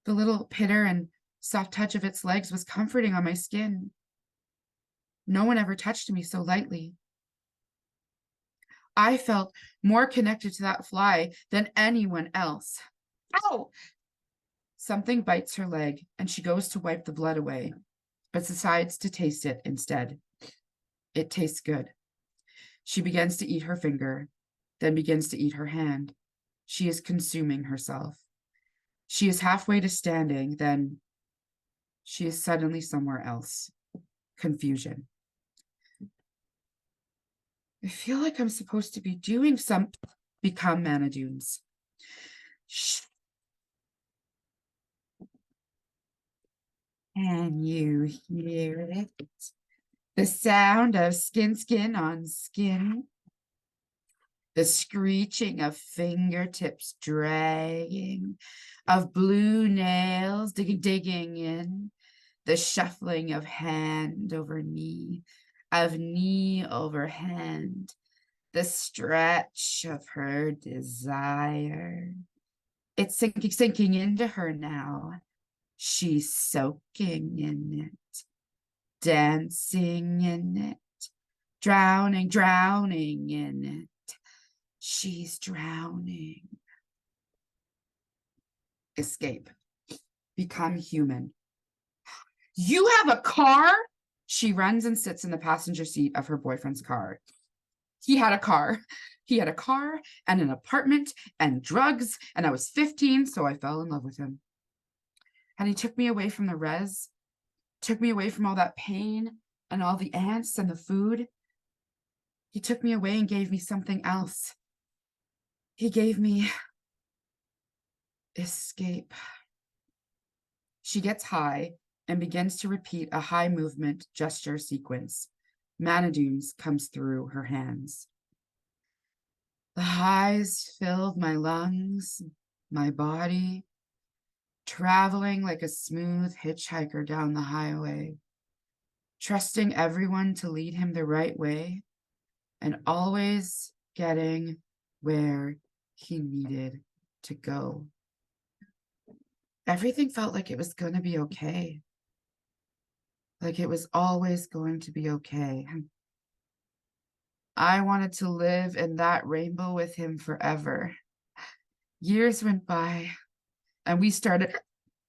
The little pitter and soft touch of its legs was comforting on my skin. No one ever touched me so lightly. I felt more connected to that fly than anyone else. Ow! Something bites her leg and she goes to wipe the blood away, but decides to taste it instead. It tastes good. She begins to eat her finger, then begins to eat her hand. She is consuming herself. She is halfway to standing, then she is suddenly somewhere else. Confusion. I feel like I'm supposed to be doing some. Become Manadoons. Shh. Can you hear it? The sound of skin on skin. The screeching of fingertips dragging, of blue nails digging in. the shuffling of hand over knee, of knee over hand, the stretch of her desire. It's sinking into her now. She's soaking in it, dancing in it, drowning in it. She's drowning. Escape. Become human. You have a car? She runs and sits in the passenger seat of her boyfriend's car. He had a car. He had a car and an apartment and drugs, and I was 15, so I fell in love with him. And he took me away from the res, took me away from all that pain and all the ants and the food. He took me away and gave me something else. He gave me escape. She gets high and begins to repeat a high movement gesture sequence. Manadunes comes through her hands. The highs filled my lungs, my body, traveling like a smooth hitchhiker down the highway, trusting everyone to lead him the right way and always getting where he needed to go. Everything felt like it was going to be okay. Like it was always going to be okay. I wanted to live in that rainbow with him forever. Years went by and we started,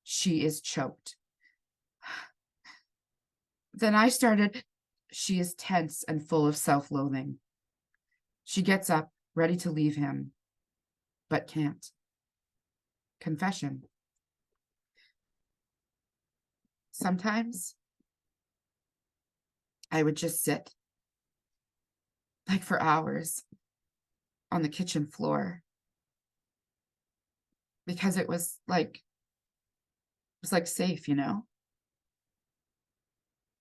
she is choked. Then I started, she is tense and full of self-loathing. She gets up, ready to leave him, but can't. Confession. Sometimes I would just sit, like for hours, on the kitchen floor, because it was like safe, you know?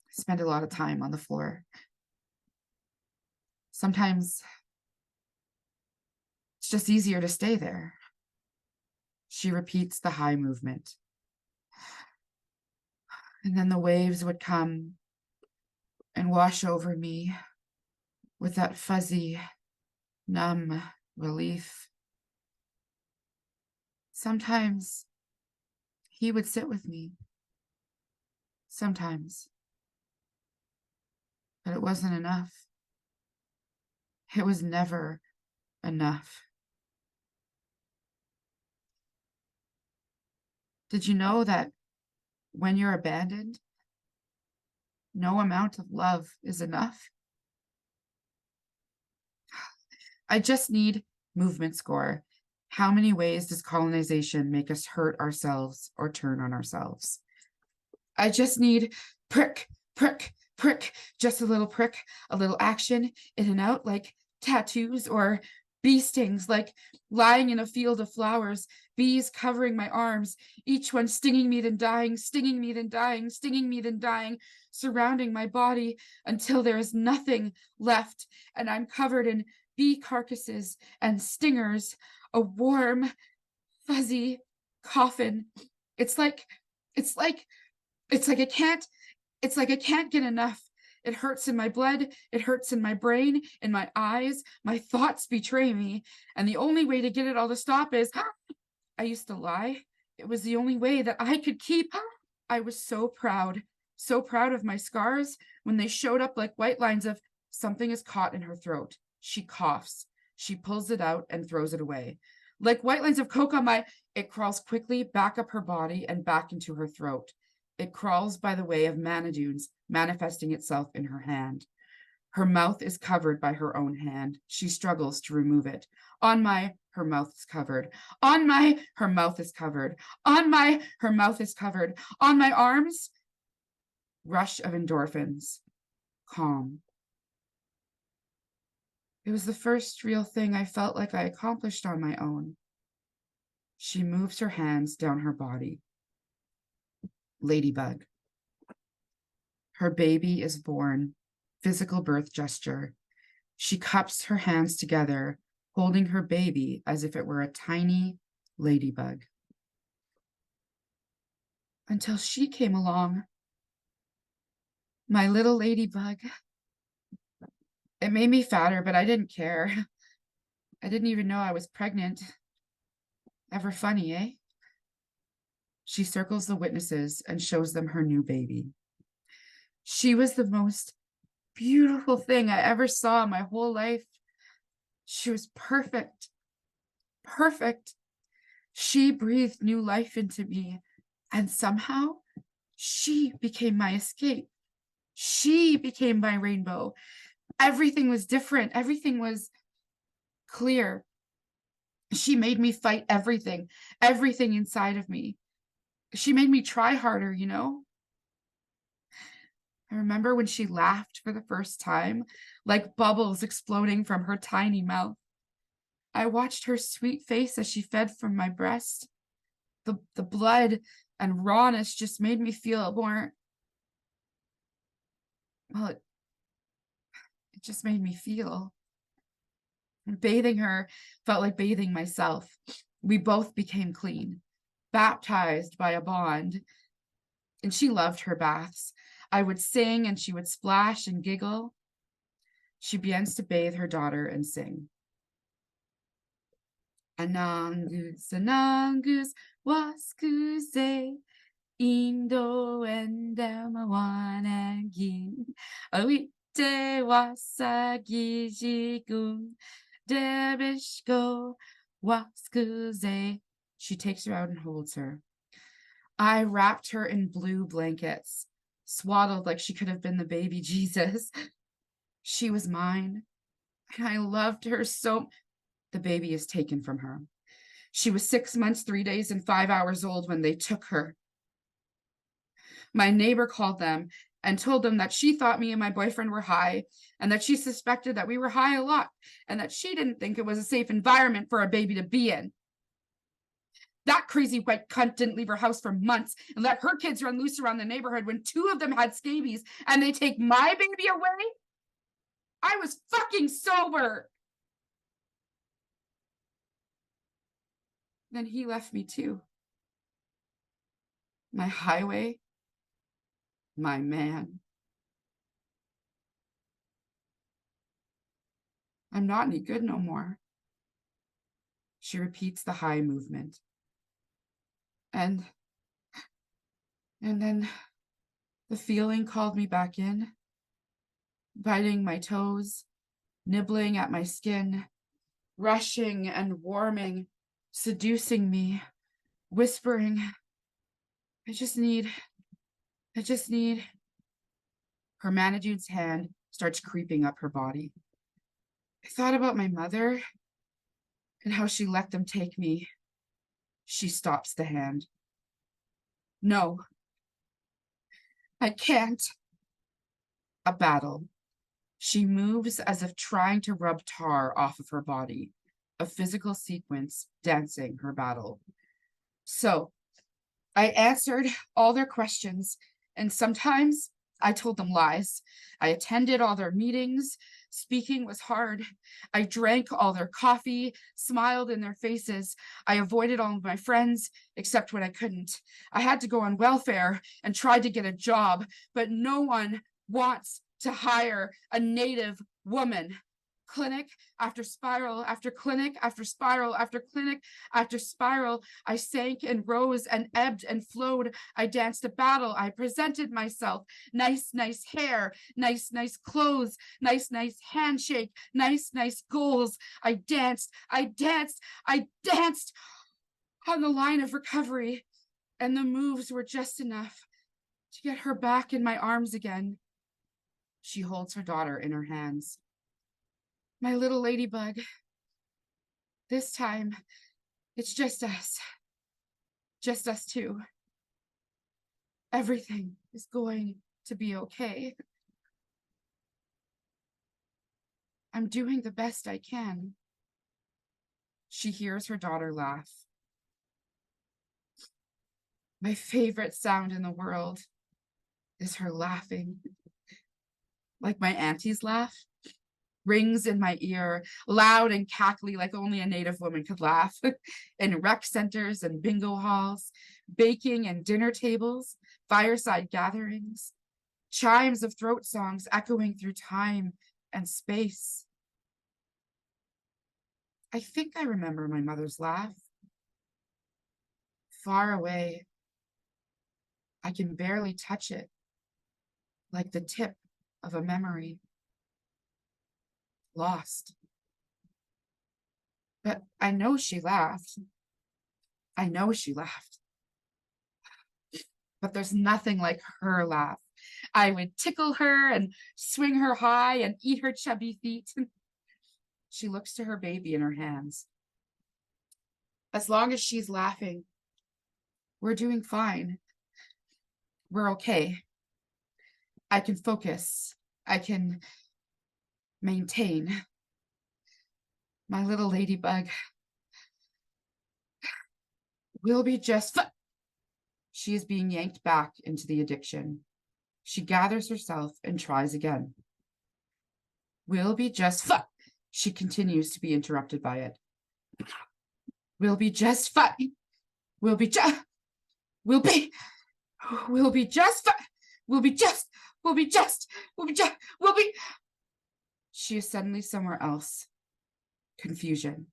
I spend a lot of time on the floor. Sometimes it's just easier to stay there. She repeats the high movement. And then the waves would come and wash over me with that fuzzy, numb relief. Sometimes he would sit with me. Sometimes. But it wasn't enough. It was never enough. Did you know that when you're abandoned, no amount of love is enough? I just need movement score. How many ways does colonization make us hurt ourselves or turn on ourselves? I just need prick, prick, prick, just a little prick, a little action in and out, like tattoos, or bee stings, like lying in a field of flowers, bees covering my arms, each one stinging me then dying, stinging me then dying, stinging me then dying, surrounding my body until there is nothing left and I'm covered in bee carcasses and stingers, a warm, fuzzy coffin. It's like I can't get enough. It hurts in my blood, it hurts in my brain, in my eyes, my thoughts betray me. And the only way to get it all to stop is, I used to lie. It was the only way that I could keep. I was so proud of my scars when they showed up like white lines of something is caught in her throat. She coughs, she pulls it out and throws it away. Like white lines of coke on it crawls quickly back up her body and back into her throat. It crawls by the way of manadunes, manifesting itself in her hand. Her mouth is covered by her own hand. She struggles to remove it. Her mouth is covered. Her mouth is covered. Her mouth is covered. On my arms, rush of endorphins. Calm. It was the first real thing I felt like I accomplished on my own. She moves her hands down her body. Ladybug. Her baby is born. Physical birth gesture. She cups her hands together, holding her baby as if it were a tiny ladybug. Until she came along My little ladybug. It made me fatter, but I didn't care. I didn't even know I was pregnant. Ever funny, eh? She circles the witnesses and shows them her new baby. She was the most beautiful thing I ever saw in my whole life. She was perfect. Perfect. She breathed new life into me, and somehow she became my escape. She became my rainbow. Everything was different. Everything was clear. She made me fight everything inside of me. She made me try harder, you know? I remember when she laughed for the first time, like bubbles exploding from her tiny mouth. I watched her sweet face as she fed from my breast. The blood and rawness just made me feel more, well, it just made me feel. Bathing her felt like bathing myself. We both became clean, baptized by a bond. And she loved her baths. I would sing and she would splash and giggle. She begins to bathe her daughter and sing. Anangus, waskuse, indo endamawanagin, awite wasagijikun, debishko, waskuse. She takes her out and holds her. I wrapped her in blue blankets, swaddled like she could have been the baby Jesus. She was mine, and I loved her so. The baby is taken from her. She was 6 months, 3 days, and 5 hours old when they took her. My neighbor called them and told them that she thought me and my boyfriend were high, and that she suspected that we were high a lot, and that she didn't think it was a safe environment for a baby to be in. That crazy white cunt didn't leave her house for months and let her kids run loose around the neighborhood when 2 of them had scabies, and they take my baby away? I was fucking sober. Then he left me too. My highway, my man. I'm not any good no more. She repeats the high movement. And then the feeling called me back in, biting my toes, nibbling at my skin, rushing and warming, seducing me, whispering, I just need. Her Manidude's hand starts creeping up her body. I thought about my mother and how she let them take me. She stops the hand. No, I can't. A battle. She moves as if trying to rub tar off of her body. A physical sequence dancing her battle. So I answered all their questions, and sometimes I told them lies. I attended all their meetings. Speaking was hard. I drank all their coffee, smiled in their faces. I avoided all of my friends, except when I couldn't. I had to go on welfare and tried to get a job, but no one wants to hire a Native woman. Clinic after spiral, after clinic, after spiral, after clinic, after spiral, I sank and rose and ebbed and flowed. I danced a battle. I presented myself. Nice, nice hair, nice, nice clothes, nice, nice handshake, nice, nice goals. I danced on the line of recovery, and the moves were just enough to get her back in my arms again. She holds her daughter in her hands. My little ladybug. This time, it's just us. Just us two. Everything is going to be okay. I'm doing the best I can. She hears her daughter laugh. My favorite sound in the world is her laughing. Like my auntie's laugh. Rings in my ear, loud and cackly like only a Native woman could laugh, in rec centers and bingo halls, baking and dinner tables, fireside gatherings. chimes of throat songs echoing through time and space. I think I remember my mother's laugh. Far away, I can barely touch it, like the tip of a memory. Lost. But I know she laughed. I know she laughed. But there's nothing like her laugh. I would tickle her and swing her high and eat her chubby feet. She looks to her baby in her hands. As long as she's laughing, we're doing fine. We're okay. I can focus. I can maintain. My little ladybug will be just fine. She is being yanked back into the addiction. She gathers herself and tries again. We'll be just fine. She continues to be interrupted by it. We'll be just fine. We'll be just fine. We'll be just. She is suddenly somewhere else. Confusion.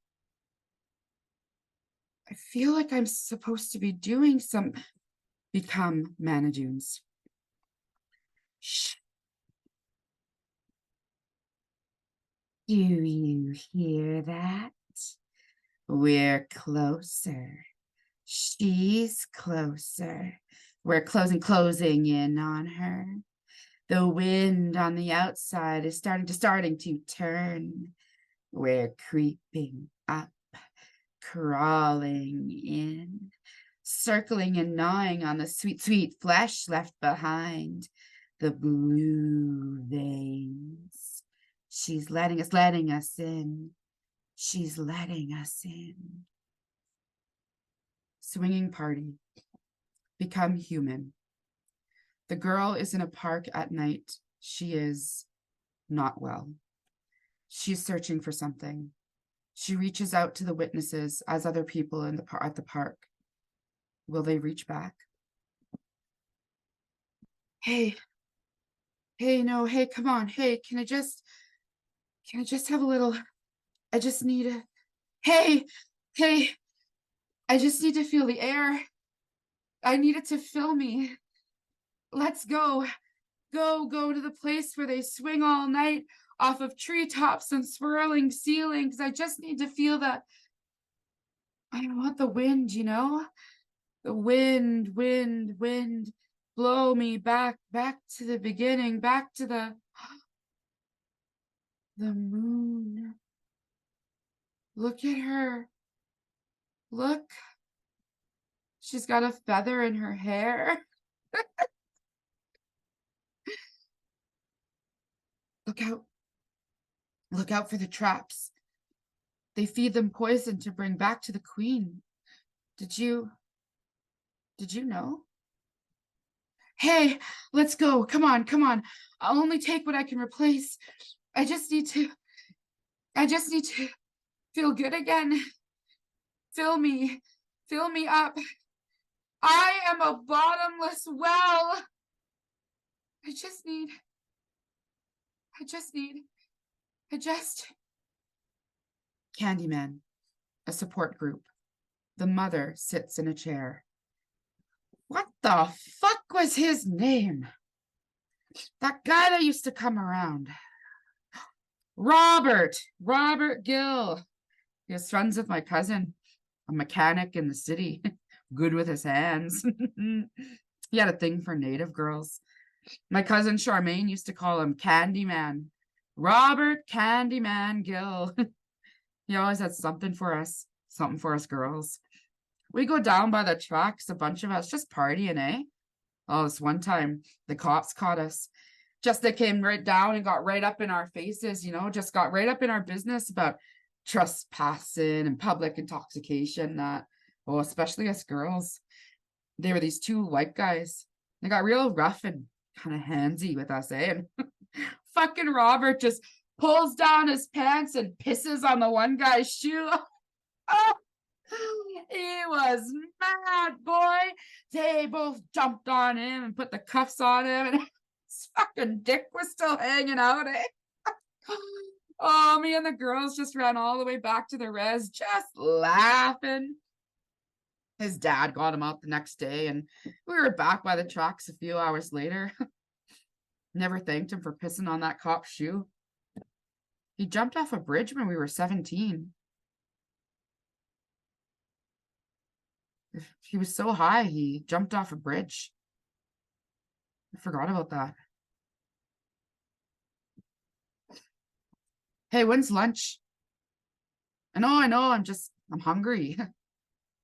I feel like I'm supposed to be doing some. Become Manadoons. Shh. Do you hear that? We're closer. She's closer. We're closing in on her. The wind on the outside is starting to turn. We're creeping up, crawling in, circling and gnawing on the sweet, sweet flesh left behind. The blue veins. She's letting us in. She's letting us in. Swinging party. Become human. The girl is in a park at night. She is not well. She's searching for something. She reaches out to the witnesses as other people at the park. Will they reach back? Hey, come on. Hey, can I just have a little, I just need a, hey, I just need to feel the air. I need it to fill me. Let's go to the place where they swing all night off of treetops and swirling ceilings. I just need to feel that. I want the wind, the wind, blow me back to the beginning, back to the moon. Look at her. Look. She's got a feather in her hair. Look out for the traps. They feed them poison to bring back to the queen. Did you know? Hey, let's go. Come on. I'll only take what I can replace. I just need to feel good again. Fill me up. I am a bottomless well. I just Candyman, a support group. The mother sits in a chair. What the fuck was his name? That guy that used to come around. Robert Gill. He was friends with my cousin, a mechanic in the city, good with his hands. He had a thing for native girls. My cousin Charmaine used to call him Candyman. Robert Candyman Gill. He always had something for us girls. We go down by the tracks, a bunch of us just partying, eh? Oh, this one time the cops caught us. They came right down and got right up in our faces, just got right up in our business about trespassing and public intoxication. Especially us girls. They were these two white guys. They got real rough and kind of handsy with us, eh? And fucking Robert just pulls down his pants and pisses on the one guy's shoe. Oh, he was mad, boy. They both jumped on him and put the cuffs on him, and it's fucking dick was still hanging out, eh? Oh, me and the girls just ran all the way back to the res, just laughing. His dad got him out the next day, and we were back by the tracks a few hours later. Never thanked him for pissing on that cop's shoe. He jumped off a bridge when we were 17. He was so high, he jumped off a bridge. I forgot about that. Hey, when's lunch? I know, I'm hungry.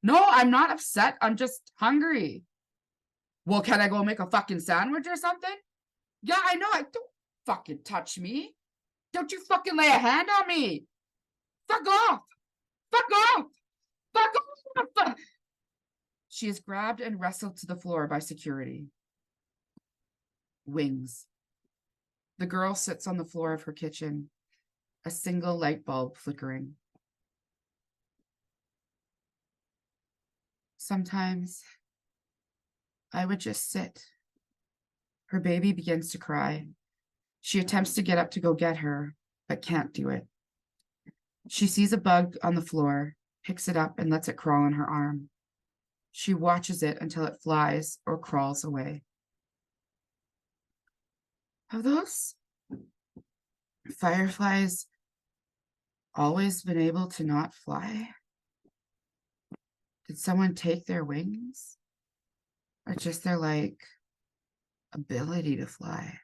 No, I'm not upset. I'm just hungry. Well, can I go make a fucking sandwich or something? Yeah, I know. Don't fucking touch me. Don't you fucking lay a hand on me. Fuck off. Fuck off. Fuck off. She is grabbed and wrestled to the floor by security. Wings. The girl sits on the floor of her kitchen, a single light bulb flickering. Sometimes I would just sit. Her baby begins to cry. She attempts to get up to go get her, but can't do it. She sees a bug on the floor, picks it up, and lets it crawl in her arm. She watches it until it flies or crawls away. Have those fireflies always been able to not fly? Did someone take their wings? Or just their, ability to fly?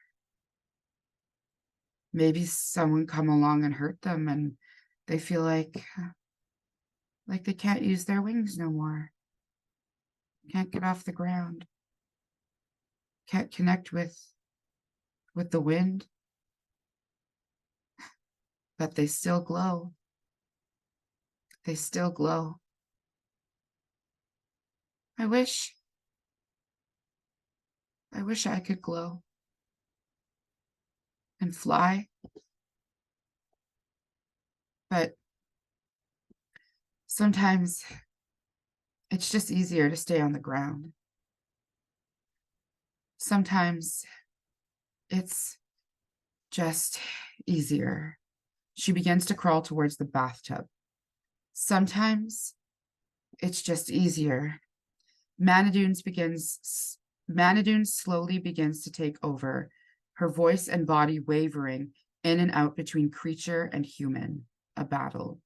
Maybe someone come along and hurt them and they feel like they can't use their wings no more. Can't get off the ground. Can't connect with the wind. But they still glow. They still glow. I wish I could glow and fly. But sometimes it's just easier to stay on the ground. Sometimes it's just easier. She begins to crawl towards the bathtub. Sometimes it's just easier. Manadoon slowly begins to take over, her voice and body wavering in and out between creature and human, a battle.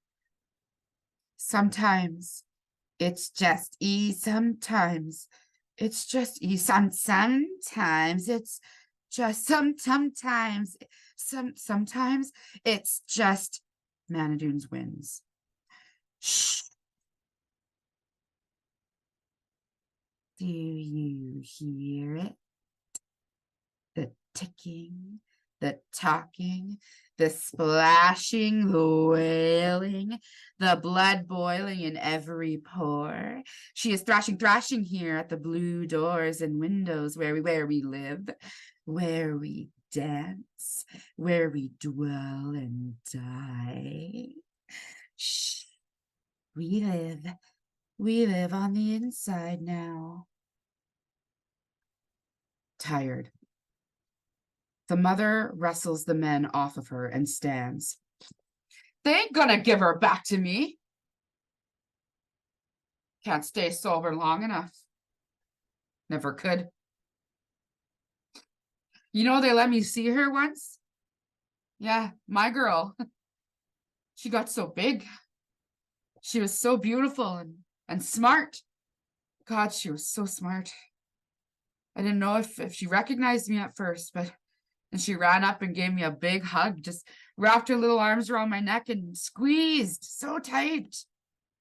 Sometimes it's just sometimes it's just sometimes it's just sometimes it's just Manadoon's wins. Shh. Do you hear it? The ticking, the talking, the splashing, the wailing, the blood boiling in every pore. She is thrashing here at the blue doors and windows where we live, where we dance, where we dwell and die. Shh. We live on the inside now. Tired. The mother wrestles the men off of her and stands. They ain't gonna give her back to me. Can't stay sober long enough. Never could. You know, they let me see her once. Yeah, my girl. She got so big. She was so beautiful and smart. God, she was so smart. I didn't know if she recognized me at first, but and she ran up and gave me a big hug, just wrapped her little arms around my neck and squeezed so tight.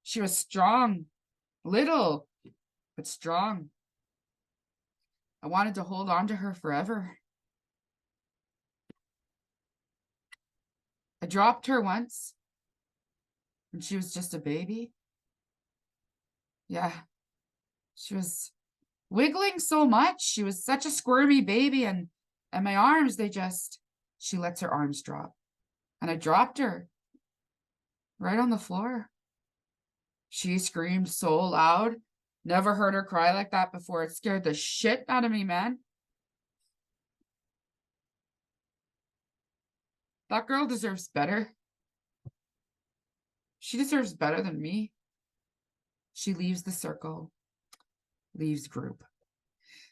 She was strong, little, but strong. I wanted to hold on to her forever. I dropped her once when she was just a baby. Yeah, she was wiggling so much. She was such a squirmy baby, and my arms, she lets her arms drop. And I dropped her right on the floor. She screamed so loud. Never heard her cry like that before. It scared the shit out of me, man. That girl deserves better. She deserves better than me. She leaves the circle, leaves group.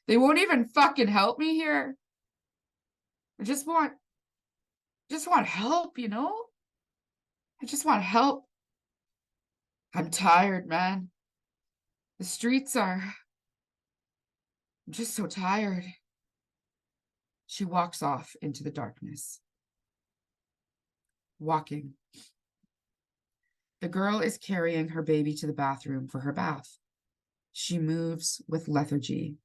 They won't even fucking help me here. I just want help, you know? I just want help. I'm tired, man. The streets are... I'm just so tired. She walks off into the darkness. Walking. The girl is carrying her baby to the bathroom for her bath. She moves with lethargy.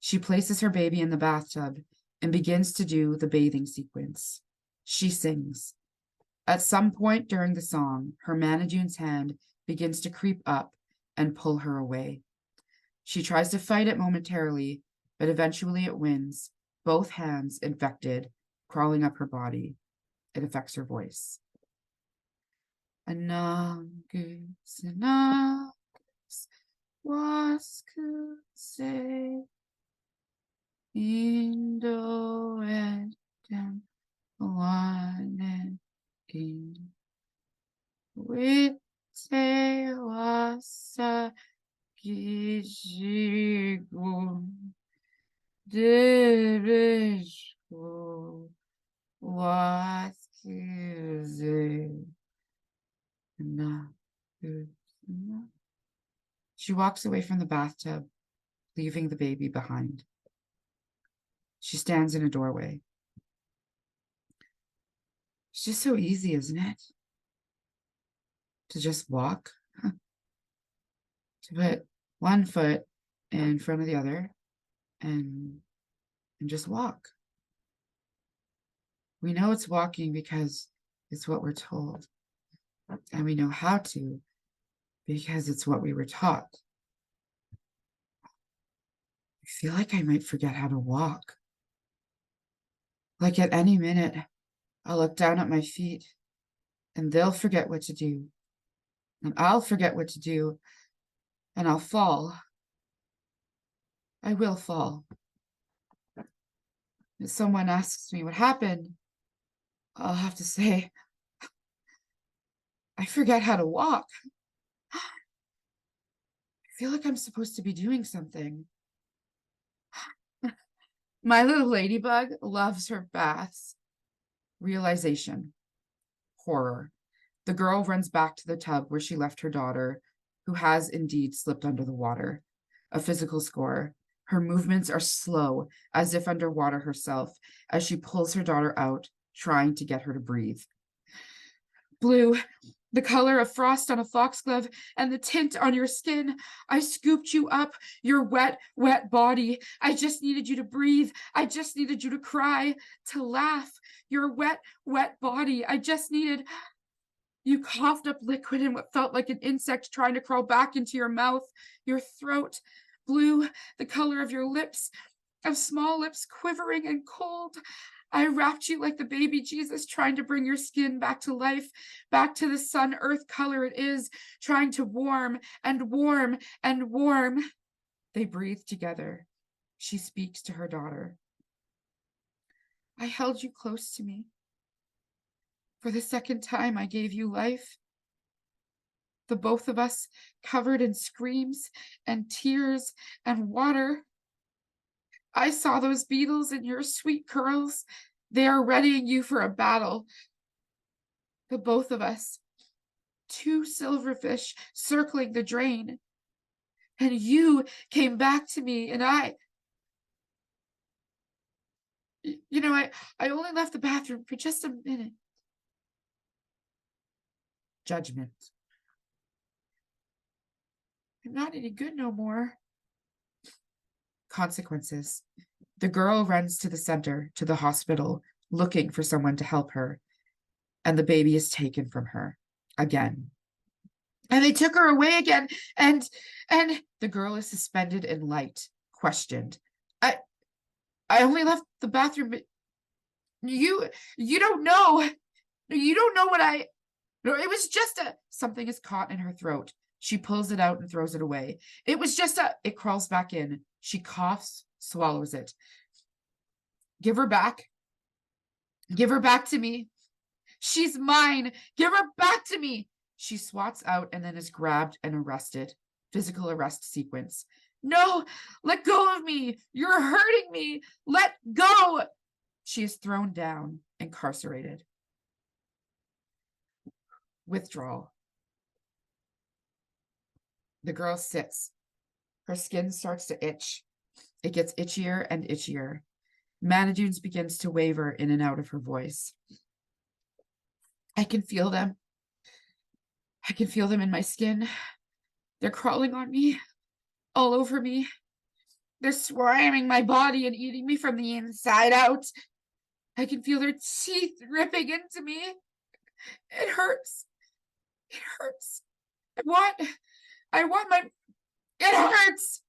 She places her baby in the bathtub and begins to do the bathing sequence. She sings. At some point during the song, her Manijune's hand begins to creep up and pull her away. She tries to fight it momentarily, but eventually it wins, both hands infected, crawling up her body. It affects her voice. Anangus, was could say Indo and one and in with say was a gijigo derishko was kizzy. She walks away from the bathtub, leaving the baby behind. She stands in a doorway. It's just so easy, isn't it? To just walk. To put one foot in front of the other and just walk. We know it's walking because it's what we're told. And we know how to because it's what we were taught. I feel like I might forget how to walk. Like at any minute, I'll look down at my feet and they'll forget what to do. And I'll forget what to do and I'll fall. I will fall. If someone asks me what happened, I'll have to say, I forget how to walk. I feel like I'm supposed to be doing something. My little ladybug loves her baths. Realization. Horror. The girl runs back to the tub where she left her daughter, who has indeed slipped under the water. A physical score. Her movements are slow, as if underwater herself, as she pulls her daughter out, trying to get her to breathe. Blue, the color of frost on a foxglove and the tint on your skin. I scooped you up, your wet, wet body. I just needed you to breathe. I just needed you to cry, to laugh. Your wet, wet body. I just needed... You coughed up liquid in what felt like an insect trying to crawl back into your mouth, your throat. Blue, the color of your lips, of small lips quivering and cold. I wrapped you like the baby Jesus, trying to bring your skin back to life, back to the sun earth color it is, trying to warm and warm and warm. They breathe together. She speaks to her daughter. I held you close to me. For the second time, I gave you life. The both of us covered in screams and tears and water. I saw those beetles in your sweet curls. They are readying you for a battle. The both of us, two silverfish circling the drain. And you came back to me and I only left the bathroom for just a minute. Judgment. I'm not any good no more. Consequences. The girl runs to the center, to the hospital, looking for someone to help her. And the baby is taken from her again. And they took her away again. And the girl is suspended in light, questioned. I only left the bathroom, but you don't know. You don't know what no, it was just something is caught in her throat. She pulls it out and throws it away. It was just it crawls back in. She coughs, swallows it. Give her back. Give her back to me. She's mine. Give her back to me. She swats out and then is grabbed and arrested. Physical arrest sequence. No, let go of me. You're hurting me. Let go. She is thrown down, incarcerated. Withdrawal. The girl sits. Her skin starts to itch. It gets itchier and itchier. Manadunes begins to waver in and out of her voice. I can feel them. I can feel them in my skin. They're crawling on me, all over me. They're swarming my body and eating me from the inside out. I can feel their teeth ripping into me. It hurts. It hurts. I want my, it hurts.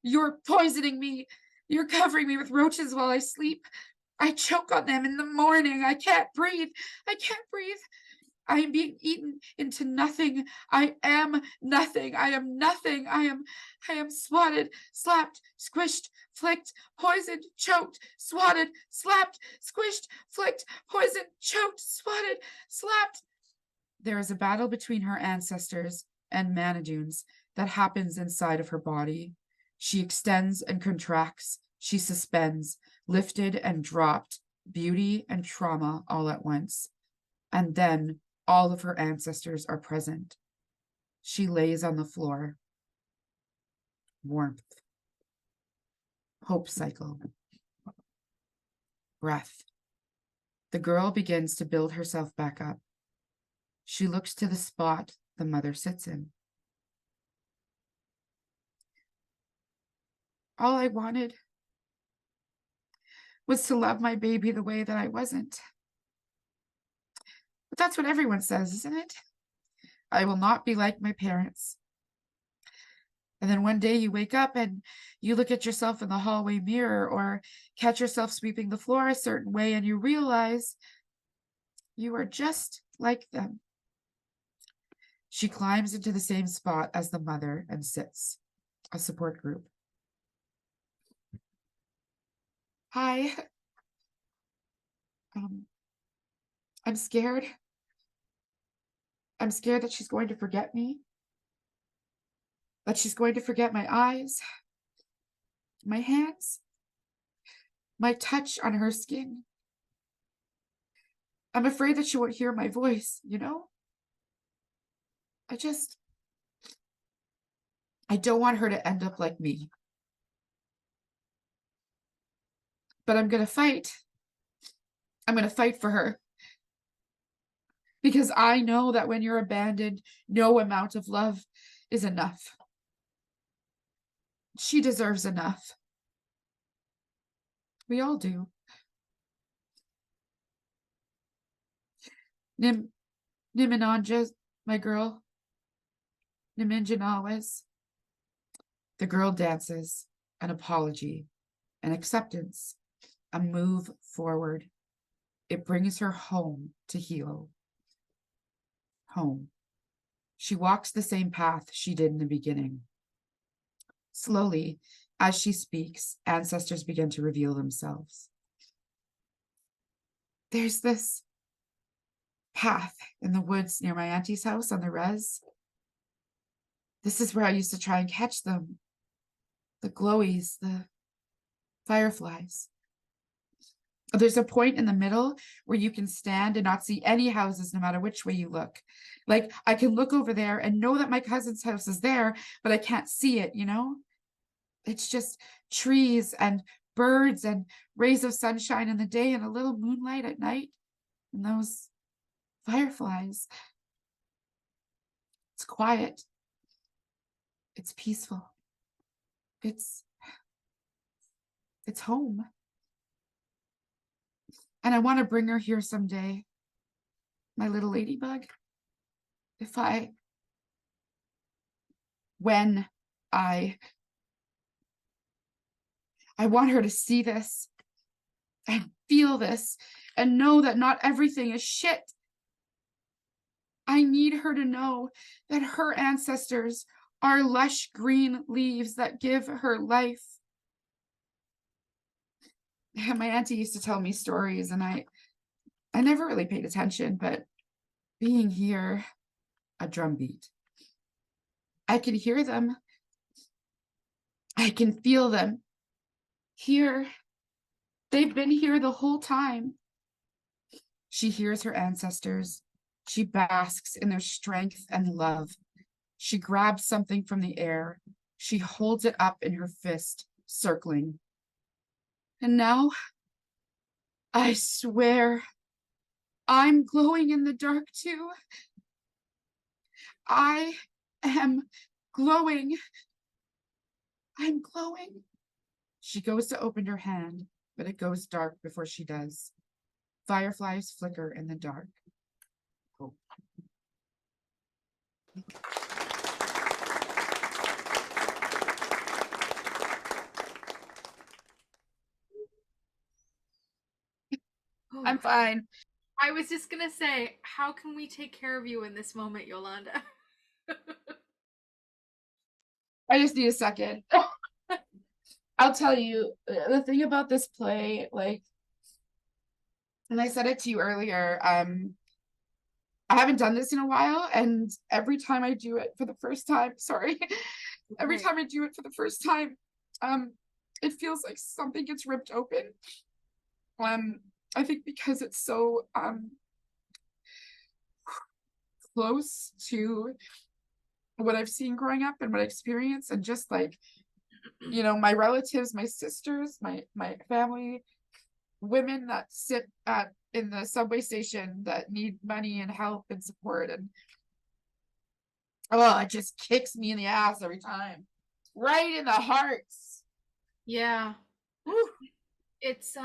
You're poisoning me. You're covering me with roaches while I sleep. I choke on them in the morning. I can't breathe. I can't breathe. I am being eaten into nothing. I am nothing. I am nothing. I am swatted, slapped, squished, flicked, poisoned, choked, swatted, slapped, squished, flicked, poisoned, choked, swatted, slapped. There is a battle between her ancestors and Manadunes that happens inside of her body. She extends and contracts. She suspends, lifted and dropped, beauty and trauma all at once. And then all of her ancestors are present. She lays on the floor. Warmth. Hope cycle. Breath. The girl begins to build herself back up. She looks to the spot the mother sits in. All I wanted was to love my baby the way that I wasn't. But that's what everyone says, isn't it? I will not be like my parents. And then one day you wake up and you look at yourself in the hallway mirror or catch yourself sweeping the floor a certain way and you realize you are just like them. She climbs into the same spot as the mother and sits. A support group. Hi. I'm scared. I'm scared that she's going to forget me. That she's going to forget my eyes, my hands, my touch on her skin. I'm afraid that she won't hear my voice, you know? I don't want her to end up like me. But I'm going to fight. I'm going to fight for her. Because I know that when you're abandoned, no amount of love is enough. She deserves enough. We all do. Niminanja, my girl. Niminjanawes. The girl dances, an apology, an acceptance, a move forward. It brings her home to heal. Home. She walks the same path she did in the beginning. Slowly, as she speaks, ancestors begin to reveal themselves. There's this path in the woods near my auntie's house on the res. This is where I used to try and catch them. The glowies, the fireflies. There's a point in the middle where you can stand and not see any houses no matter which way you look. Like I can look over there and know that my cousin's house is there, but I can't see it, you know? It's just trees and birds and rays of sunshine in the day and a little moonlight at night. And those fireflies. It's quiet. It's peaceful. It's home. And I want to bring her here someday. My little ladybug. When I want her to see this and feel this and know that not everything is shit. I need her to know that her ancestors are lush green leaves that give her life. My auntie used to tell me stories and I I never really paid attention, but being here, a drum beat. I can hear them. I can feel them. Here, they've been here the whole time. She hears her ancestors. She basks in their strength and love. She grabs something from the air. She holds it up in her fist, circling. And now, I swear, I'm glowing in the dark too. I am glowing. I'm glowing. She goes to open her hand, but it goes dark before she does. Fireflies flicker in the dark. Oh. I'm fine. I was just gonna say, how can we take care of you in this moment, Yolanda? I just need a second. I'll tell you the thing about this play, like, and I said it to you earlier, I haven't done this in a while, and every time I do it for the first time, sorry, every time I do it for the first time, it feels like something gets ripped open. I think because it's so close to what I've seen growing up and what I experienced, and just like, you know, my relatives, my sisters, my family, women that sit in the subway station that need money and help and support, and oh, it just kicks me in the ass every time, right in the hearts. Yeah. Whew. It's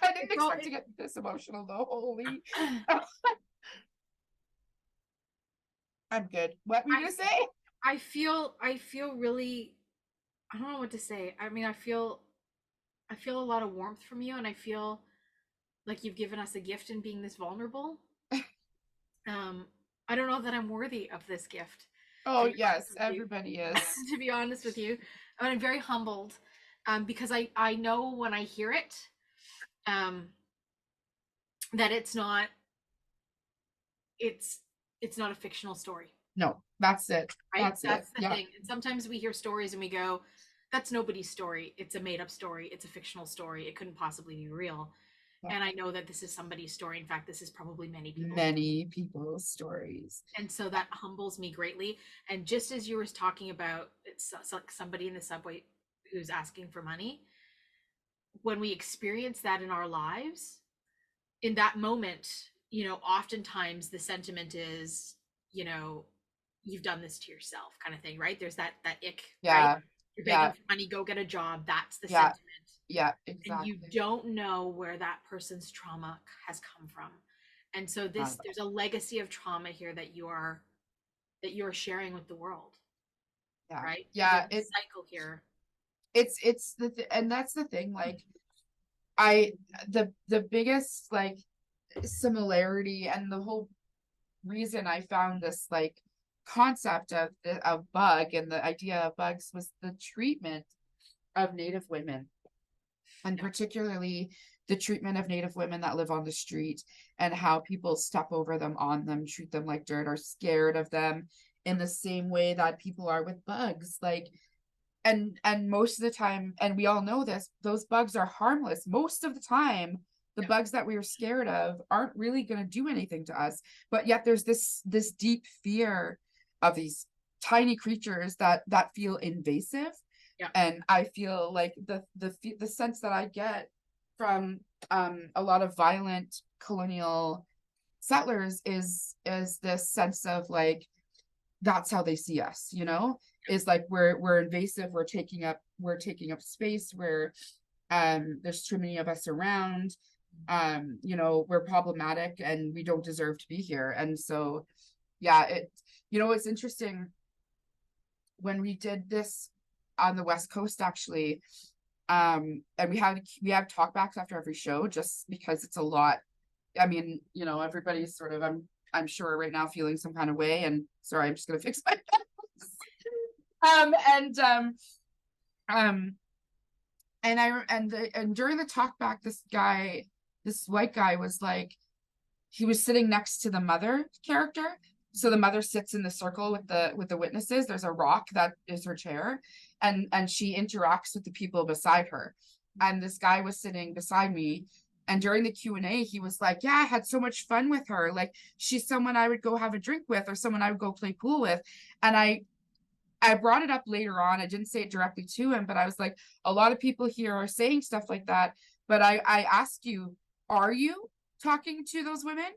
I didn't expect to get this emotional though. Holy. I'm good. What were you gonna say? I feel really, I don't know what to say. I mean, I feel a lot of warmth from you, and I feel like you've given us a gift in being this vulnerable. I don't know that I'm worthy of this gift. Oh yes, everybody is. To be honest with you, I mean, I'm very humbled, because I know when I hear it, that it's not a fictional story. No, that's it. Right? That's the yeah. thing. And sometimes we hear stories and we go, that's nobody's story. It's a made up story. It's a fictional story. It couldn't possibly be real. Yeah. And I know that this is somebody's story. In fact, this is probably many people's stories. And so that humbles me greatly. And just as you were talking about, it's like somebody in the subway who's asking for money, when we experience that in our lives, in that moment, you know, oftentimes the sentiment is, you know, you've done this to yourself, kind of thing, right? There's that ick, yeah, right? You're begging for money, go get a job. That's the yeah. sentiment. Yeah, exactly. And you don't know where that person's trauma has come from. And so there's a legacy of trauma here that you are sharing with the world. Yeah. Right? Yeah. It's a cycle here. It's and that's the thing, like, the biggest like similarity and the whole reason I found this like concept of bug and the idea of bugs was the treatment of Native women, and particularly the treatment of Native women that live on the street, and how people step over them, on them, treat them like dirt, are scared of them in the same way that people are with bugs. Like, and most of the time, and we all know this, those bugs are harmless most of the time. The bugs that we are scared of aren't really going to do anything to us, but yet there's this deep fear of these tiny creatures that feel invasive. Yeah. And I feel like the sense that I get from a lot of violent colonial settlers is this sense of like, that's how they see us, you know, is like we're invasive, we're taking up space, there's too many of us around, you know, we're problematic and we don't deserve to be here. And so yeah, you know, it's interesting, when we did this on the West Coast, actually, and we have talkbacks after every show, just because it's a lot. I mean, you know, everybody's sort of, I'm sure right now feeling some kind of way, and sorry, I'm just gonna fix my and during the talk back, this guy this white guy was like, he was sitting next to the mother character. So the mother sits in the circle with the witnesses. There's a rock that is her chair, and she interacts with the people beside her. And this guy was sitting beside me, and during the Q&A, he was like, yeah, I had so much fun with her. Like, she's someone I would go have a drink with, or someone I would go play pool with. And I brought it up later on. I didn't say it directly to him, but I was like, a lot of people here are saying stuff like that. But I asked you, are you talking to those women?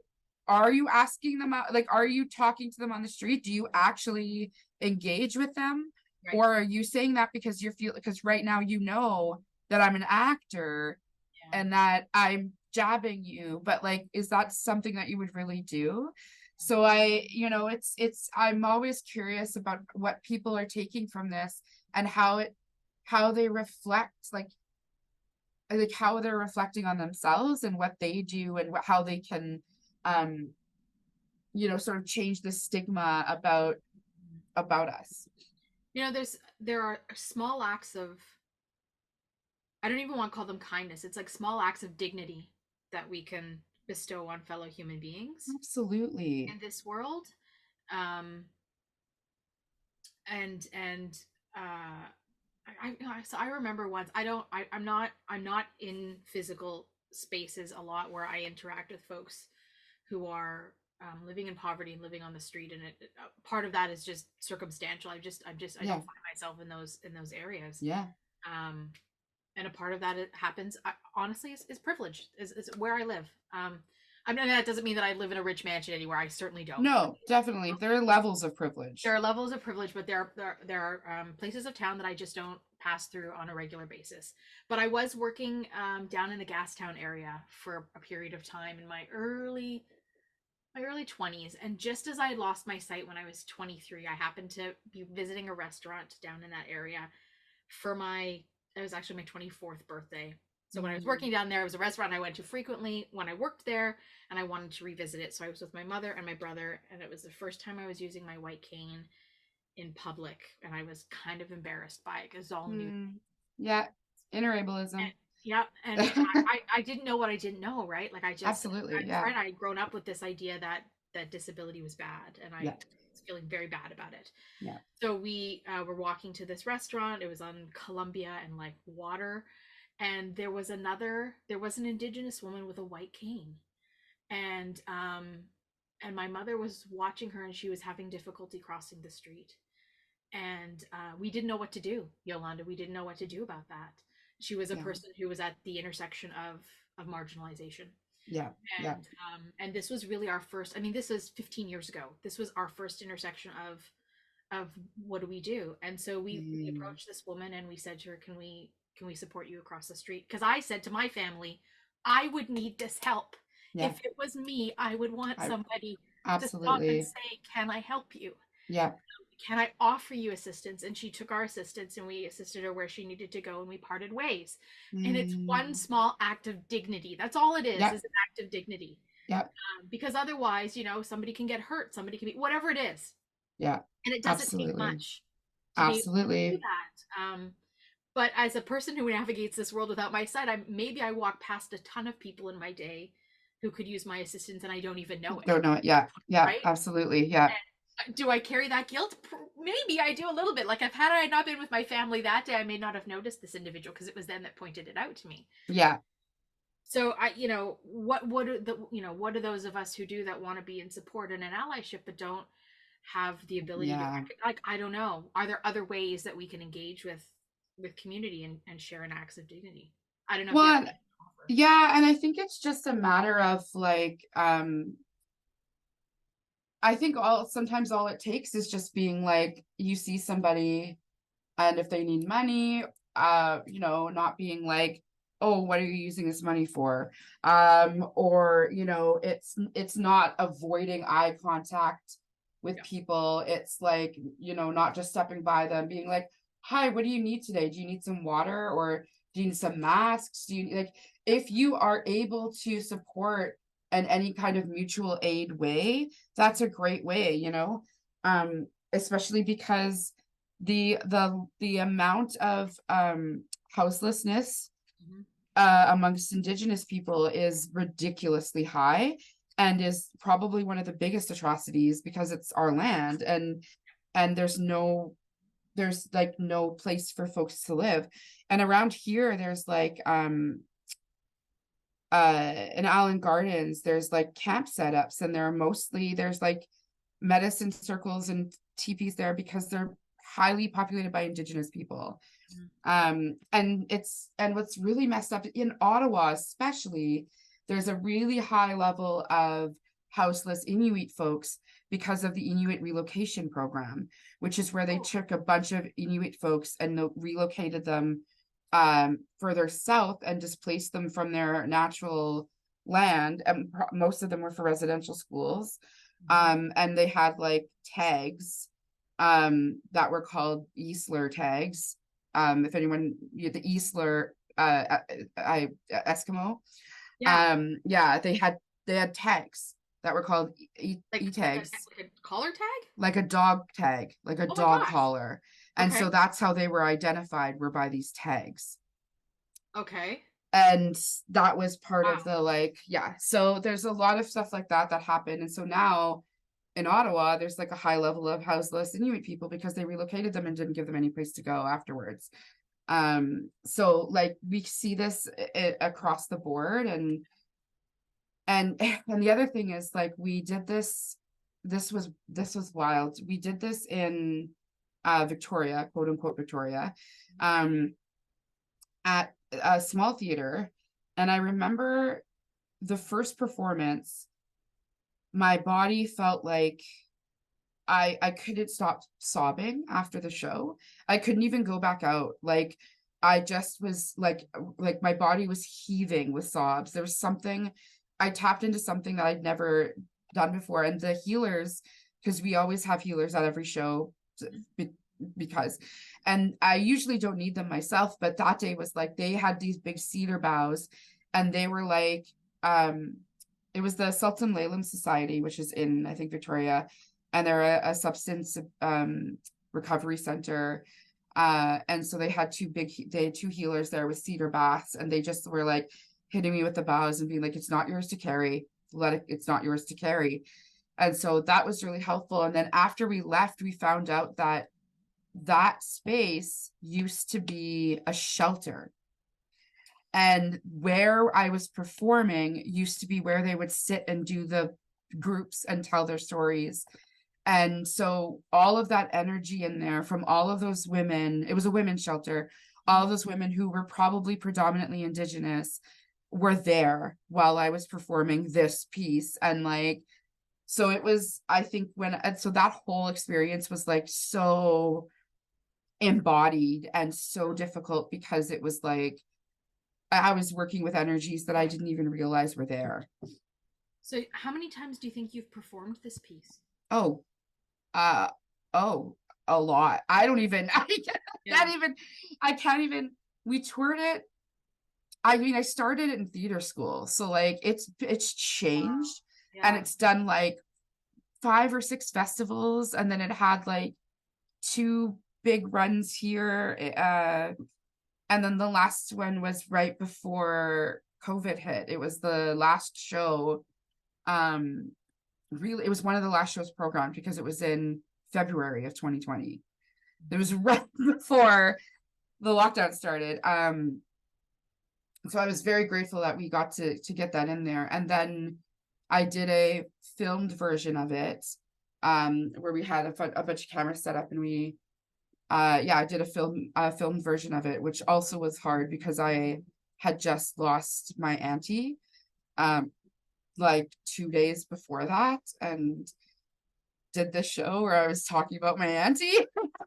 Are you asking them out? Like, are you talking to them on the street? Do you actually engage with them? Right. Or are you saying that because because right now you know that I'm an actor and that I'm jabbing you, but like, is that something that you would really do? So I'm always curious about what people are taking from this, and how they reflect, like how they're reflecting on themselves and what they do, and how they can, sort of change the stigma about us. There are small acts of, I don't even want to call them kindness. It's like small acts of dignity that we can bestow on fellow human beings. Absolutely. In this world. So I remember once, I'm not in physical spaces a lot where I interact with folks who are living in poverty and living on the street, and part of that is just circumstantial. I don't find myself in those areas. And a part of that, it happens, honestly, is privilege, is where I live. I mean, that doesn't mean that I live in a rich mansion anywhere. I certainly don't. No, definitely. There are levels of privilege. There are levels of privilege, but there are places of town that I just don't pass through on a regular basis. But I was working down in the Gastown area for a period of time in my early 20s. And just as I had lost my sight when I was 23, I happened to be visiting a restaurant down in that area for it was actually my 24th birthday. So when I was working down there, it was a restaurant I went to frequently when I worked there, and I wanted to revisit it. So I was with my mother and my brother, and it was the first time I was using my white cane in public, and I was kind of embarrassed by it because all knew. Yeah, inner ableism. And I didn't know what I didn't know, right? Like, absolutely, I had grown up with this idea that disability was bad, and I was feeling very bad about it. Yeah. So we were walking to this restaurant. It was on Columbia and like Water. And there was an Indigenous woman with a white cane, and my mother was watching her, and she was having difficulty crossing the street, and we didn't know what to do, Yolanda. We didn't know what to do about that. She was a person who was at the intersection of marginalization. And this was really our first. I mean, this was 15 years ago. This was our first intersection of what do we do? And so we approached this woman, and we said to her, can we support you across the street? Because I said to my family, I would need this help. If it was me, I would want somebody to stop and say, can I help you? Can I offer you assistance? And she took our assistance, and we assisted her where she needed to go, and we parted ways. And it's one small act of dignity. That's all it is an act of dignity. Because otherwise, somebody can get hurt, somebody can be, whatever it is. And it doesn't take much to be able to do that. But as a person who navigates this world without my sight, I walk past a ton of people in my day who could use my assistance, and I don't even know it. Don't know it. Right? Absolutely. And do I carry that guilt? Maybe I do a little bit. Like, had I not been with my family that day, I may not have noticed this individual, because it was them that pointed it out to me. So what are those of us who do that want to be in support and in allyship, but don't have the ability to, like, I don't know. Are there other ways that we can engage with community and share in acts of dignity? I don't know. Well, and I think it's just a matter of like, I think sometimes all it takes is just being like, you see somebody, and if they need money, not being like, oh, what are you using this money for? Or, it's not avoiding eye contact with people. It's like, not just stepping by them, being like, hi, what do you need today? Do you need some water, or do you need some masks? Do you like, if you are able to support in any kind of mutual aid way, that's a great way, especially because the amount of houselessness amongst Indigenous people is ridiculously high, and is probably one of the biggest atrocities because it's our land, and there's like no place for folks to live. And around here there's like in Allen Gardens there's like camp setups, and there's like medicine circles and teepees there because they're highly populated by Indigenous people. And what's really messed up in Ottawa especially, there's a really high level of houseless Inuit folks because of the Inuit relocation program, which is where they took a bunch of Inuit folks and relocated them further south and displaced them from their natural land, and most of them were for residential schools. And they had like tags that were called Eastler tags. If anyone, the Eastler Eskimo, yeah, they had tags that were called e-tags, like a collar tag, like a dog tag, like a dog collar. And so that's how they were identified, were by these tags. Okay. And that was part of the like, yeah. So there's a lot of stuff like that happened. And so now in Ottawa, there's like a high level of houseless Inuit people because they relocated them and didn't give them any place to go afterwards. So like we see this across the board, and the other thing is like we did this was wild. We did this in Victoria, quote unquote Victoria, at a small theater. And I remember the first performance, my body felt like I couldn't stop sobbing after the show. I couldn't even go back out. Like I just was like my body was heaving with sobs. There was something, I tapped into something that I'd never done before. And the healers, because we always have healers at every show, because, and I usually don't need them myself, but that day was like, they had these big cedar boughs, and they were like, it was the Sultan Laylam Society, which is in, I think, Victoria, and they're a substance recovery center. And so they had two healers there with cedar baths, and they just were like hitting me with the boughs and being like, it's not yours to carry. It's not yours to carry. And so that was really helpful. And then after we left, we found out that that space used to be a shelter. And where I was performing used to be where they would sit and do the groups and tell their stories. And so all of that energy in there from all of those women, it was a women's shelter, all of those women who were probably predominantly Indigenous were there while I was performing this piece. And like, so it was, I think so that whole experience was like so embodied and so difficult, because it was like, I was working with energies that I didn't even realize were there. So how many times do you think you've performed this piece? A lot. I can't even, we toured it. I mean, I started it in theater school. So like it's changed. Wow. Yeah. And it's done like 5 or 6 festivals. And then it had like 2 big runs here. And then the last one was right before COVID hit. It was the last show. Really, it was one of the last shows programmed because it was in February of 2020. It was right before the lockdown started. So I was very grateful that we got to get that in there. And then I did a filmed version of it, where we had a bunch of cameras set up, and we I did a filmed version of it, which also was hard because I had just lost my auntie like 2 days before that, and did this show where I was talking about my auntie.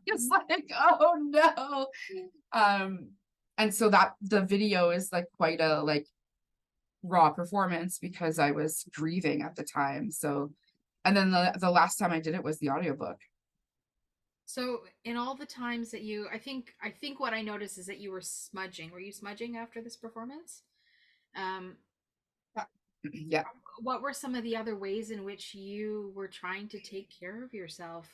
It's like, oh no. And so that the video is like quite a like raw performance because I was grieving at the time. So, and then the last time I did it was the audiobook. So in all the times that I think what I noticed is that you were smudging. Were you smudging after this performance? Yeah. What were some of the other ways in which you were trying to take care of yourself,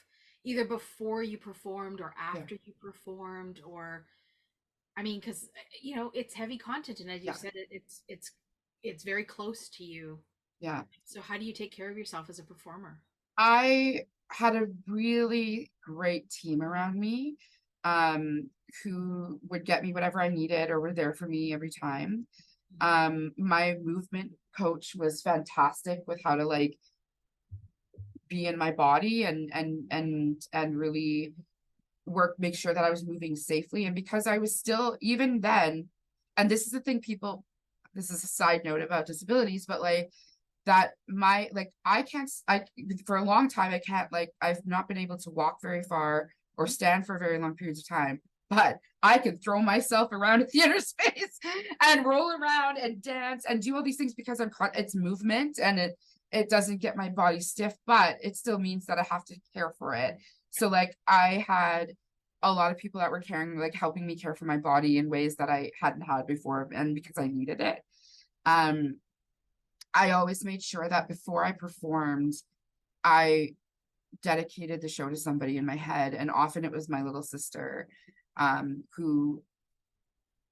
either before you performed or after you performed, or I mean, because it's heavy content, and as you Yeah. said, it's very close to you. Yeah. So how do you take care of yourself as a performer? I had a really great team around me, who would get me whatever I needed or were there for me every time. My movement coach was fantastic with how to like be in my body and really make sure that I was moving safely. And because I was still, even then, and this is the thing, people, this is a side note about disabilities, but like that I can't, for a long time, I can't, like, I've not been able to walk very far or stand for very long periods of time, but I can throw myself around a theater space and roll around and dance and do all these things because it's movement, and it doesn't get my body stiff, but it still means that I have to care for it. So like I had a lot of people that were helping me care for my body in ways that I hadn't had before, and because I needed it. I always made sure that before I performed, I dedicated the show to somebody in my head. And often it was my little sister, who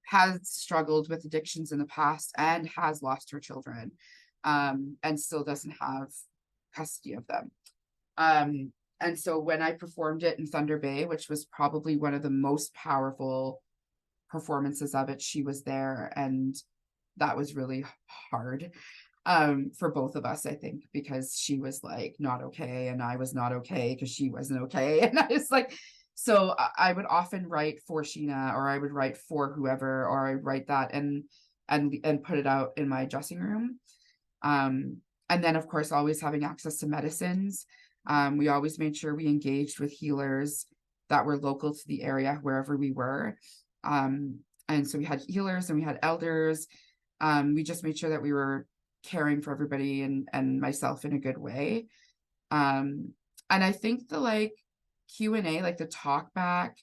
has struggled with addictions in the past and has lost her children, and still doesn't have custody of them. And so when I performed it in Thunder Bay, which was probably one of the most powerful performances of it, she was there. And that was really hard, for both of us, I think, because she was like not okay and I was not okay because she wasn't okay. And I was like, so I would often write for Sheena, or I would write for whoever, or I'd write that and put it out in my dressing room. And then of course always having access to medicines. We always made sure we engaged with healers that were local to the area wherever we were. And so we had healers and we had elders. We just made sure that we were caring for everybody and myself in a good way. And I think the like Q&A, like the talk back,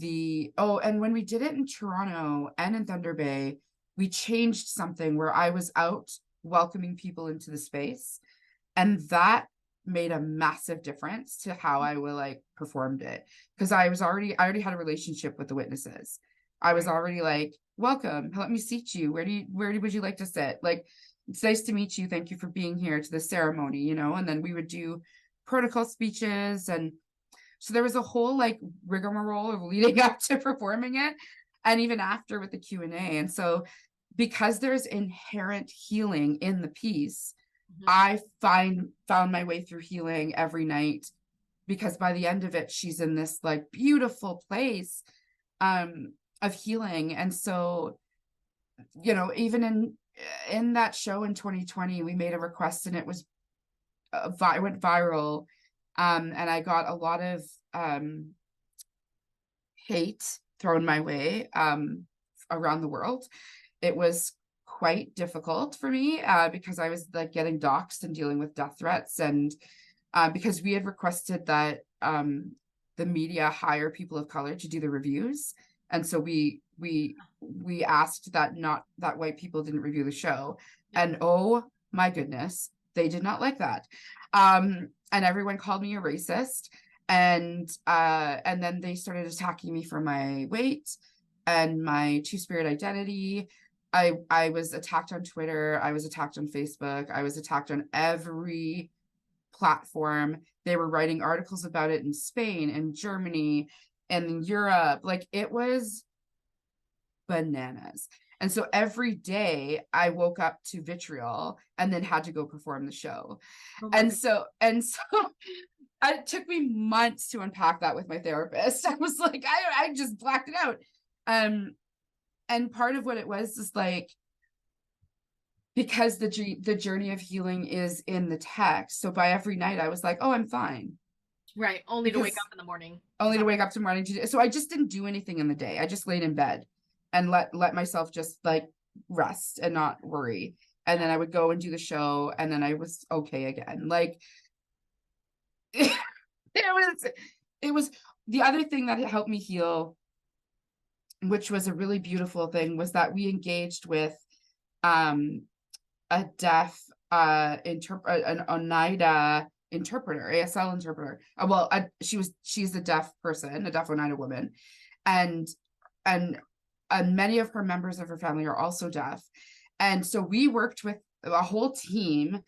and when we did it in Toronto and in Thunder Bay, we changed something where I was out welcoming people into the space, and that made a massive difference to how I would like performed it, because I already had a relationship with the witnesses. I was already like, welcome, let me seat you, where would you like to sit, like, it's nice to meet you, thank you for being here to the ceremony, and then we would do protocol speeches. And so there was a whole like rigmarole of leading up to performing it, and even after with the Q&A. And so because there's inherent healing in the piece, I found my way through healing every night, because by the end of it, she's in this like beautiful place of healing. And so, even in that show in 2020, we made a request, and it was went viral, and I got a lot of hate thrown my way around the world. It was quite difficult for me, because I was like getting doxxed and dealing with death threats, and because we had requested that the media hire people of color to do the reviews, and so we asked that white people didn't review the show, and oh my goodness, they did not like that, and everyone called me a racist, and then they started attacking me for my weight and my two-spirit identity. I was attacked on Twitter, I was attacked on Facebook, I was attacked on every platform. They were writing articles about it in Spain and Germany and in Europe. Like, it was bananas. And so every day I woke up to vitriol and then had to go perform the show. And so it took me months to unpack that with my therapist. I was like, I just blacked it out. And part of what it was is like, because the journey of healing is in the text. So by every night I was like, oh, I'm fine. Right. Only to wake up in the morning. Only to wake up in the morning. So I just didn't do anything in the day. I just laid in bed and let myself just like rest and not worry. And then I would go and do the show, and then I was okay again. Like, it was the other thing that helped me heal, which was a really beautiful thing, was that we engaged with a deaf an Oneida interpreter, ASL interpreter. She's a deaf person, a deaf Oneida woman, and many of her members of her family are also deaf. And so we worked with a whole team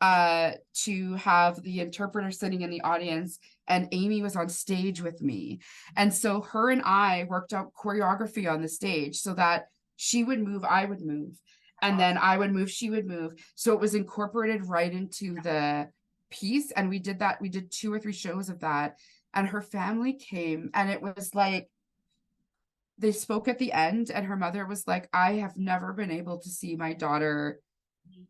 to have the interpreter sitting in the audience, and Amy was on stage with me. And so her and I worked out choreography on the stage so that she would move, I would move, and then I would move, she would move. So it was incorporated right into the piece. And we did that. We did 2 or 3 shows of that. And her family came, and it was like, they spoke at the end, and her mother was like, I have never been able to see my daughter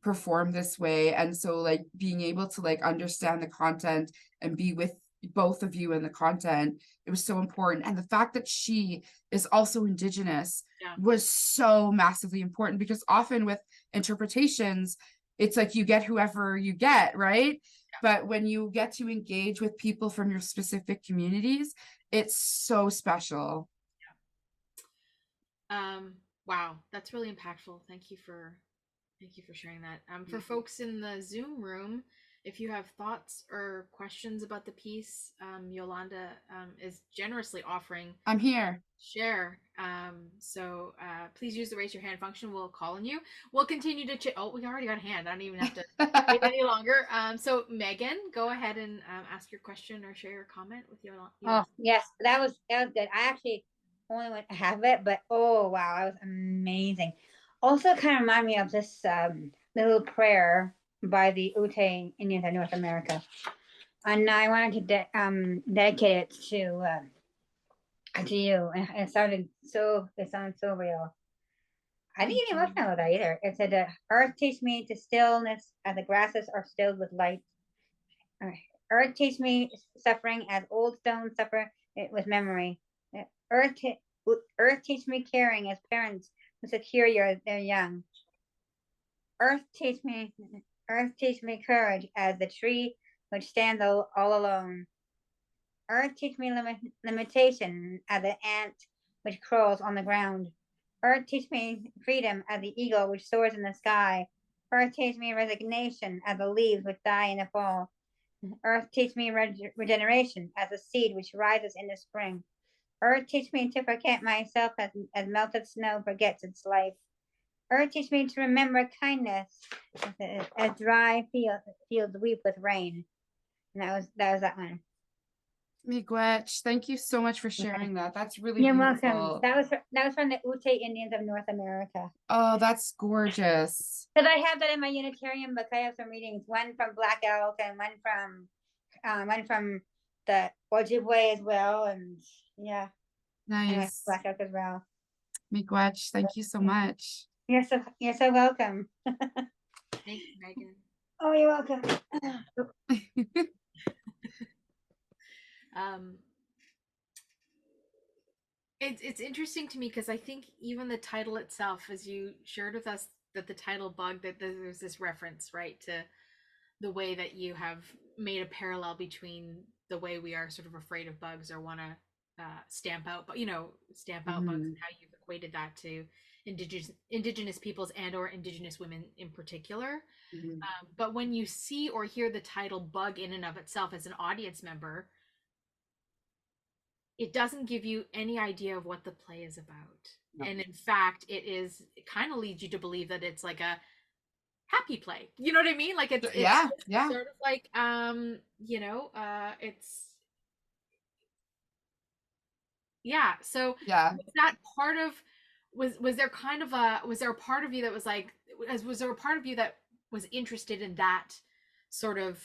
perform this way. And so like being able to like understand the content and be with both of you in the content, it was so important. And the fact that she is also Indigenous was so massively important, because often with interpretations, it's like you get whoever you get, right? But when you get to engage with people from your specific communities, it's so special. Wow, that's really impactful. Thank you for sharing that. For folks in the Zoom room, if you have thoughts or questions about the piece, Yolanda is generously offering. I'm here. Share. So please use the raise your hand function. We'll call on you. We'll continue to oh, we already got a hand. I don't even have to wait any longer. So Megan, go ahead and ask your question or share your comment with Yolanda. Oh yes, that was good. I actually only went to have it, but oh wow, that was amazing. Also kind of remind me of this little prayer by the Ute Indians of North America, and I wanted to dedicate it to you. And it sounded so real. I didn't even look at that either. It said, "Earth teach me to stillness as the grasses are stilled with light. Earth teach me suffering as old stones suffer with memory. Earth teach me caring as parents who secure their young. Earth teach me courage as the tree which stands all alone. Earth teach me limitation as the ant which crawls on the ground. Earth teach me freedom as the eagle which soars in the sky. Earth teach me resignation as the leaves which die in the fall. Earth teach me regeneration as the seed which rises in the spring. Earth teach me to forget myself as melted snow forgets its life. Earth teach me to remember kindness as dry fields weep with rain." And that was that one. Miigwech, thank you so much for sharing that. That's really You're beautiful. welcome. That was from the Ute Indians of North America. Oh, that's gorgeous. Because I have that in my Unitarian book. I have some readings, one from Black Elk and one from the Ojibwe as well, and yeah. Nice. Black Elk as well. Miigwech, thank you so much. You're so welcome. Thanks, Megan. Oh, you're welcome. It's interesting to me because I think even the title itself, as you shared with us, that the title Bug, that there's this reference, right, to the way that you have made a parallel between the way we are sort of afraid of bugs or want to stamp out bugs, and how you've equated that to indigenous peoples and or indigenous women in particular. But when you see or hear the title Bug in and of itself as an audience member, it doesn't give you any idea of what the play is about. No. And in fact, it kind of leads you to believe that it's like a happy play. You know what I mean? Like it's sort of like so was that part of was there a part of you that was like, was there a part of you that was interested in that sort of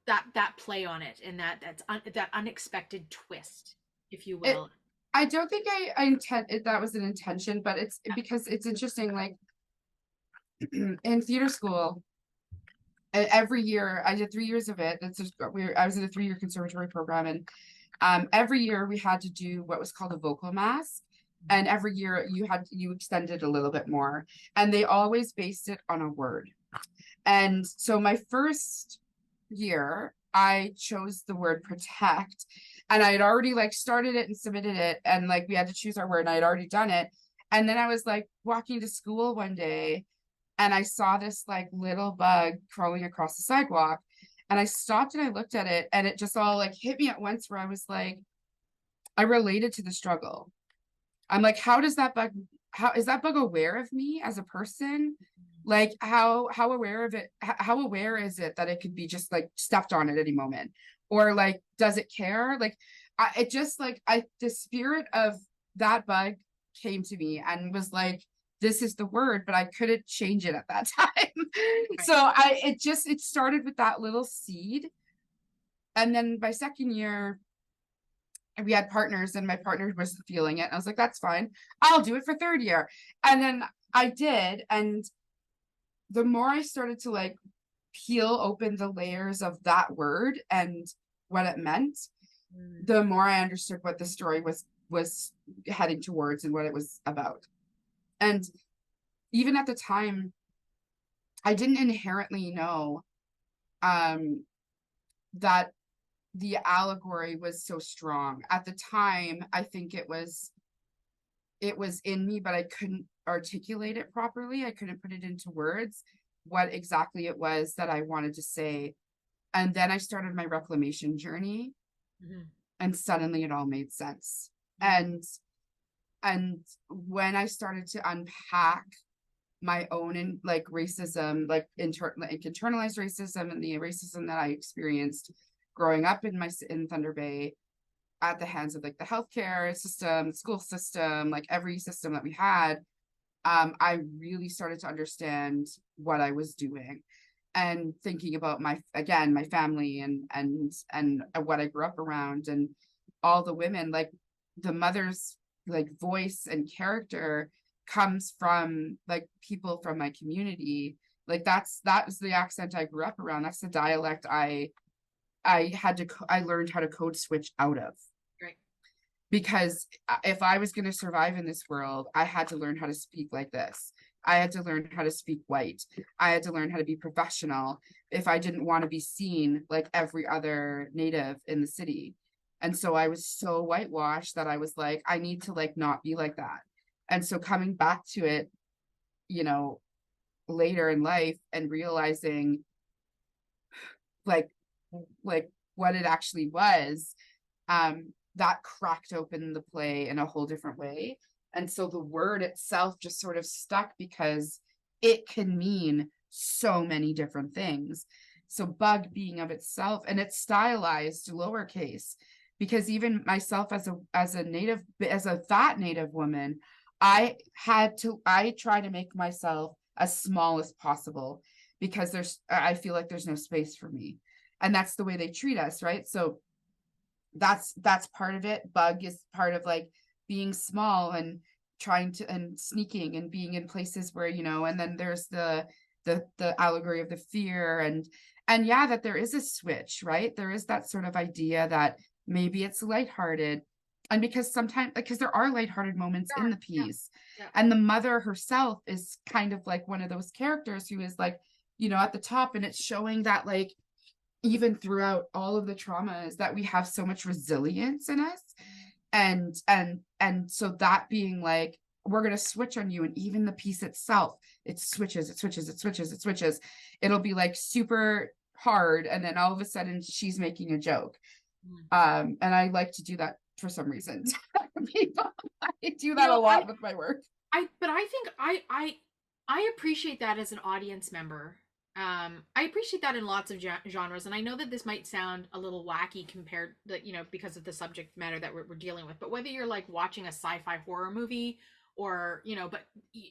that play on it, and that unexpected twist, if you will? I don't think I intend that was an intention, but it's because it's interesting. Like in theater school, every year I did 3 years of it. I was in a 3-year conservatory program, and every year we had to do what was called a vocal mask. And every year you extended a little bit more, and they always based it on a word. And so my first year I chose the word protect, and I had already like started it and submitted it, and like we had to choose our word, and I had already done it. And then I was like walking to school one day, and I saw this like little bug crawling across the sidewalk, and I stopped and I looked at it, and it just all like hit me at once, where I was like, I related to the struggle. I'm like, how is that bug aware of me as a person? Like how aware of it, how aware is it that it could be just like stepped on at any moment? Or like, does it care? Like, it just like, the spirit of that bug came to me and was like, this is the word, but I couldn't change it at that time. So it started with that little seed. And then by second year, we had partners and my partner was feeling it. I was like, that's fine. I'll do it for third year. And then I did. And the more I started to like peel open the layers of that word and what it meant, the more I understood what the story was heading towards and what it was about. And even at the time, I didn't inherently know that the allegory was so strong. At the time, I think it was in me, but I couldn't articulate it properly. I couldn't put it into words, what exactly it was that I wanted to say. And then I started my reclamation journey, and suddenly it all made sense. And when I started to unpack my own and like racism, like internalized racism and the racism that I experienced growing up in Thunder Bay at the hands of like the healthcare system, school system, like every system that we had, I really started to understand what I was doing and thinking about my family and what I grew up around and all the women, like the mother's like voice and character comes from like people from my community. Like that was the accent I grew up around. That's the dialect I learned how to code switch out of. Right. Because if I was going to survive in this world, I had to learn how to speak like this. I had to learn how to speak white. I had to learn how to be professional if I didn't want to be seen like every other native in the city. And so I was so whitewashed that I was like, I need to like not be like that. And so coming back to it, you know, later in life and realizing like what it actually was, that cracked open the play in a whole different way. And so the word itself just sort of stuck because it can mean so many different things. So bug being of itself, and it's stylized lowercase, because even myself as a fat native woman, I try to make myself as small as possible because I feel like there's no space for me. And that's the way they treat us, right? So that's part of it. Bug is part of like being small and trying to and sneaking and being in places where, you know, and then there's the allegory of the fear and yeah, that there is a switch, right? There is that sort of idea that maybe it's lighthearted. And because sometimes, because there are lighthearted moments in the piece. Yeah. And the mother herself is kind of like one of those characters who is like, you know, at the top, and it's showing that like, even throughout all of the traumas, that we have so much resilience in us. And so that being like, we're going to switch on you. And even the piece itself, it switches. It'll be like super hard. And then all of a sudden she's making a joke. And I like to do that for some reason. I do that a lot with my work. But I think I appreciate that as an audience member. I appreciate that in lots of genres, and I know that this might sound a little wacky compared, you know, because of the subject matter that we're dealing with. But whether you're like watching a sci-fi horror movie, or you know, but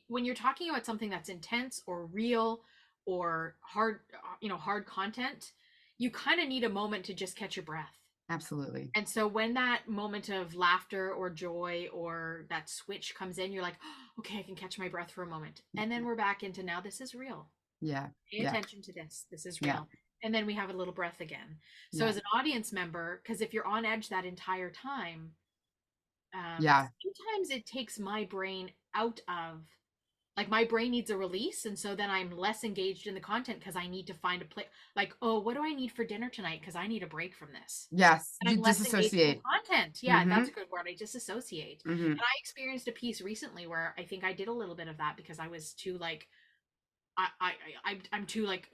when you're talking about something that's intense or real or hard, you know, hard content, you kind of need a moment to just catch your breath. Absolutely. And so when that moment of laughter or joy or that switch comes in, you're like, oh, okay, I can catch my breath for a moment, and then we're back into now. This is real. Yeah. Pay attention to this. This is real. Yeah. And then we have a little breath again. So as an audience member, because if you're on edge that entire time, sometimes it takes my brain out of, like, my brain needs a release, and so then I'm less engaged in the content because I need to find a place. Like, oh, what do I need for dinner tonight? Because I need a break from this. Yes, and you disassociate. Content, yeah, that's a good word. I disassociate. And I experienced a piece recently where I think I did a little bit of that because I was too like, I'm too like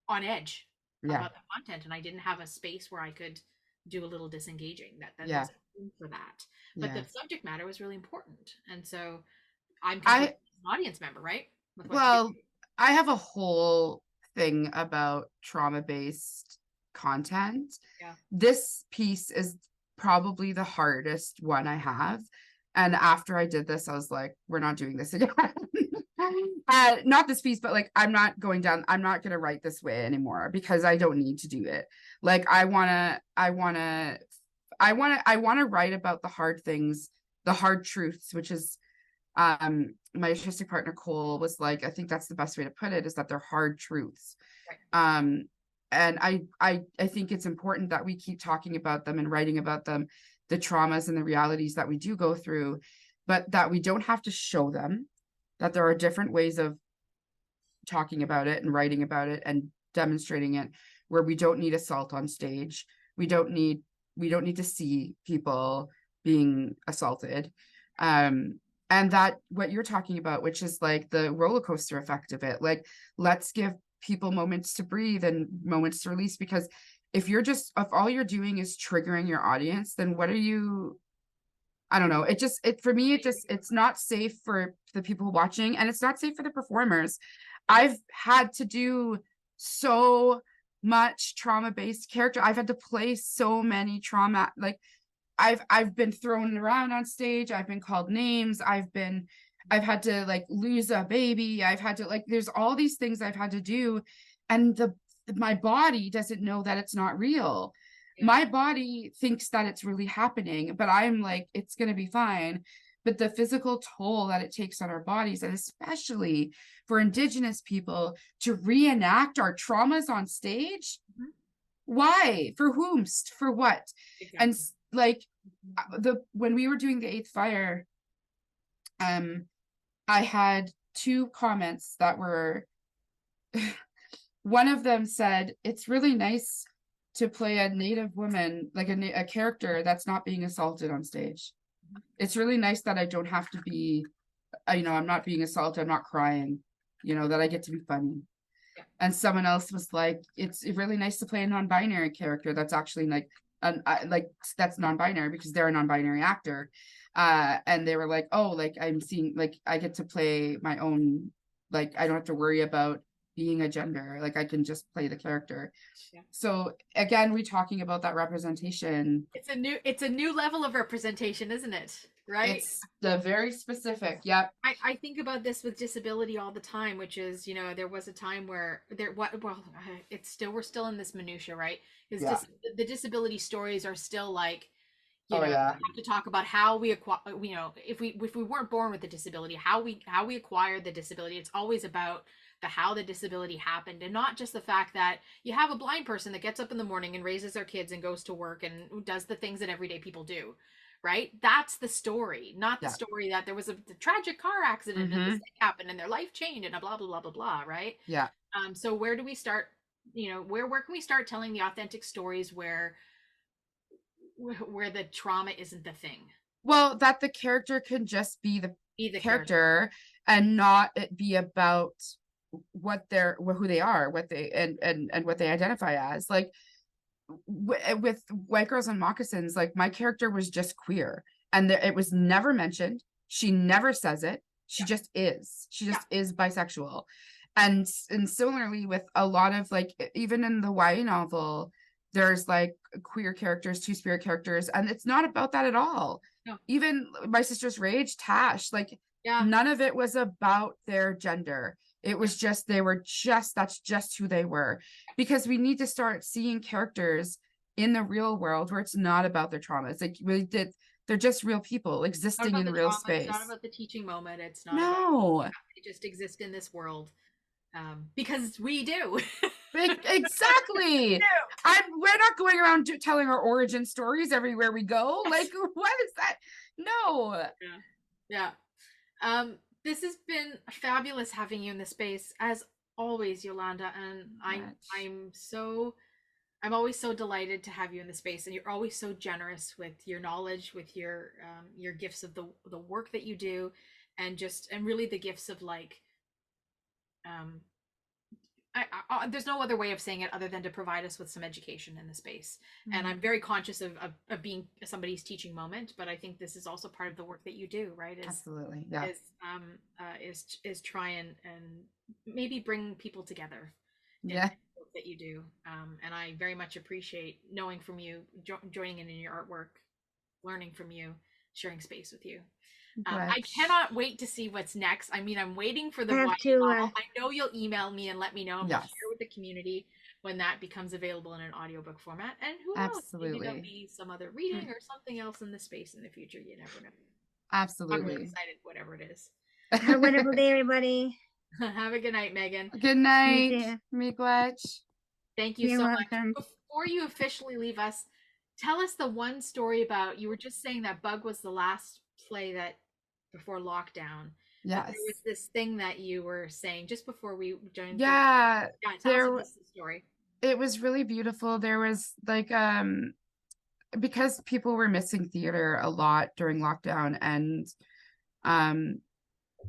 on edge about the content, and I didn't have a space where I could do a little disengaging. That room for that. But the subject matter was really important. And so I'm confused as an audience member, right? With what to do. Well, I have a whole thing about trauma-based content. Yeah. This piece is probably the hardest one I have. And after I did this, I was like, we're not doing this again. Not this piece, but like, I'm not going to write this way anymore because I don't need to do it. Like, I want to write about the hard things, the hard truths, which is, my artistic partner Cole was like, I think that's the best way to put it, is that they're hard truths. Right. And I think it's important that we keep talking about them and writing about them, the traumas and the realities that we do go through, but that we don't have to show them, that there are different ways of talking about it and writing about it and demonstrating it, where we don't need assault on stage. We don't need to see people being assaulted. And that what you're talking about, which is like the roller coaster effect of it, like, let's give people moments to breathe and moments to release, because if all you're doing is triggering your audience, then what are you, I don't know. For me, it's not safe for the people watching, and it's not safe for the performers. I've had to do so much trauma-based character. I've had to play so many trauma, like, I've been thrown around on stage. I've been called names. I've had to like lose a baby. I've had to, like, there's all these things I've had to do. And my body doesn't know that it's not real. Yeah. My body thinks that it's really happening, but I'm like, it's going to be fine. But the physical toll that it takes on our bodies, and especially for Indigenous people to reenact our traumas on stage. Mm-hmm. Why? For whom? For what? Exactly. And like, when we were doing the 8th Fire, I had 2 comments that were, one of them said, it's really nice to play a Native woman, like a character that's not being assaulted on stage. It's really nice that I don't have to be, I'm not being assaulted, I'm not crying, that I get to be funny. And someone else was like, it's really nice to play a non-binary character that's actually like that's non-binary, because they're a non-binary actor. And they were like, oh, like, I'm seeing, like, I get to play my own, like, I don't have to worry about being a gender, like, I can just play the character. Yeah. So again, we're talking about that representation. It's a new level of representation, isn't it? Right? It's the very specific. Yep. I think about this with disability all the time, which is, there was a time where we're still in this minutia, right? Because the disability stories are still like, we have to talk about how we acquire, if we weren't born with the disability, how we acquired the disability. It's always about how the disability happened, and not just the fact that you have a blind person that gets up in the morning and raises their kids and goes to work and does the things that everyday people do. Right? That's the story, not the story that there was a tragic car accident and this thing happened and their life changed and a blah, blah, blah, blah, blah. Right? Yeah. So where do we start, where can we start telling the authentic stories where the trauma isn't the thing? Well, that the character can just be the character and not it be about who they are, what they, and what they identify as. Like, with White Girls and Moccasins, like, my character was just queer, and it was never mentioned. She never says it. She just is. She just is bisexual. And similarly with a lot of, like, even in the YA novel, there's like queer characters, 2-spirit characters, and it's not about that at all. No. Even My Sister's Rage, Tash, like, none of it was about their gender. It was just, that's just who they were. Because we need to start seeing characters in the real world where it's not about their trauma. It's like, they're just real people existing in real space. It's not about the teaching moment. It's not about, they just exist in this world. Because we do. Exactly. We're not going around telling our origin stories everywhere we go. Like, what is that? No. Yeah. This has been fabulous having you in the space, as always, Yolanda, and I'm always so delighted to have you in the space, and you're always so generous with your knowledge, with your gifts of the work that you do, and really the gifts of, like, there's no other way of saying it other than to provide us with some education in the space. And I'm very conscious of being somebody's teaching moment, but I think this is also part of the work that you do, right? Absolutely. Yeah. Is try and maybe bring people together. Yeah. That you do. And I very much appreciate knowing from you, joining in your artwork, learning from you, sharing space with you. I cannot wait to see what's next. I mean, I'm waiting for the YA novel. I know you'll email me and let me know, and we'll share with the community when that becomes available in an audiobook format. And who knows, maybe there'll be some other reading or something else in the space in the future. You never know. Absolutely. I'm really excited, whatever it is. Have a wonderful day, everybody. Have a good night, Megan. Good night. Miigwech. Thank you You're so welcome. much. Before you officially leave us, tell us the one story about, you were just saying that Bug was the last play that before lockdown. Yes. There was this thing that you were saying just before we joined. Yeah. Tell us the story. It was really beautiful. There was like, because people were missing theater a lot during lockdown,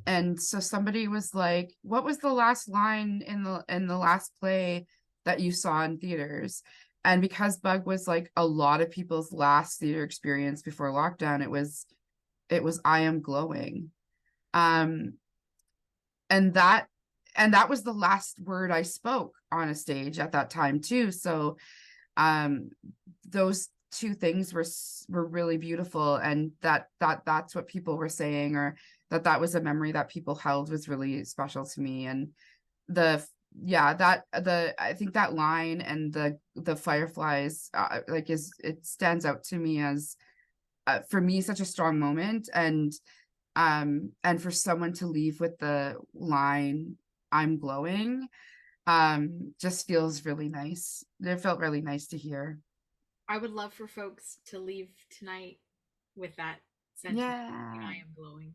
and so somebody was like, what was the last line in the last play that you saw in theaters? And because Bug was like a lot of people's last theater experience before lockdown, it was I am glowing. And that was the last word I spoke on a stage at that time too. So those two things were really beautiful, and that's what people were saying, or that was a memory that people held, was really special to me. And I think that line and the fireflies it stands out to me as for me such a strong moment, and for someone to leave with the line I'm glowing just feels really nice. It felt really nice to hear. I would love for folks to leave tonight with that sentence. Yeah. I am glowing.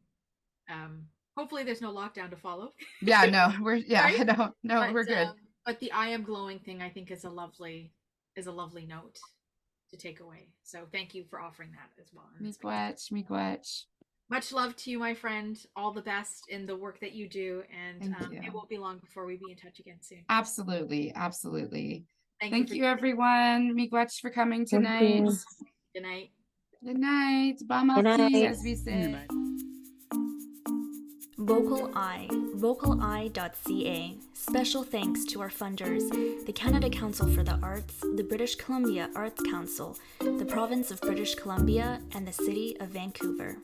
Hopefully there's no lockdown to follow. Yeah, no, we're But, we're good. But the I am glowing thing, I think, is a lovely note to take away. So thank you for offering that as well. Miigwech. Much love to you, my friend. All the best in the work that you do, and it won't be long before we be in touch again soon. Absolutely. Thank you, everyone. Miigwech for coming tonight. Good night. Good night. Bamaki, as we say. VocalEye, vocaleye.ca. Special thanks to our funders, the Canada Council for the Arts, the British Columbia Arts Council, the Province of British Columbia, and the City of Vancouver.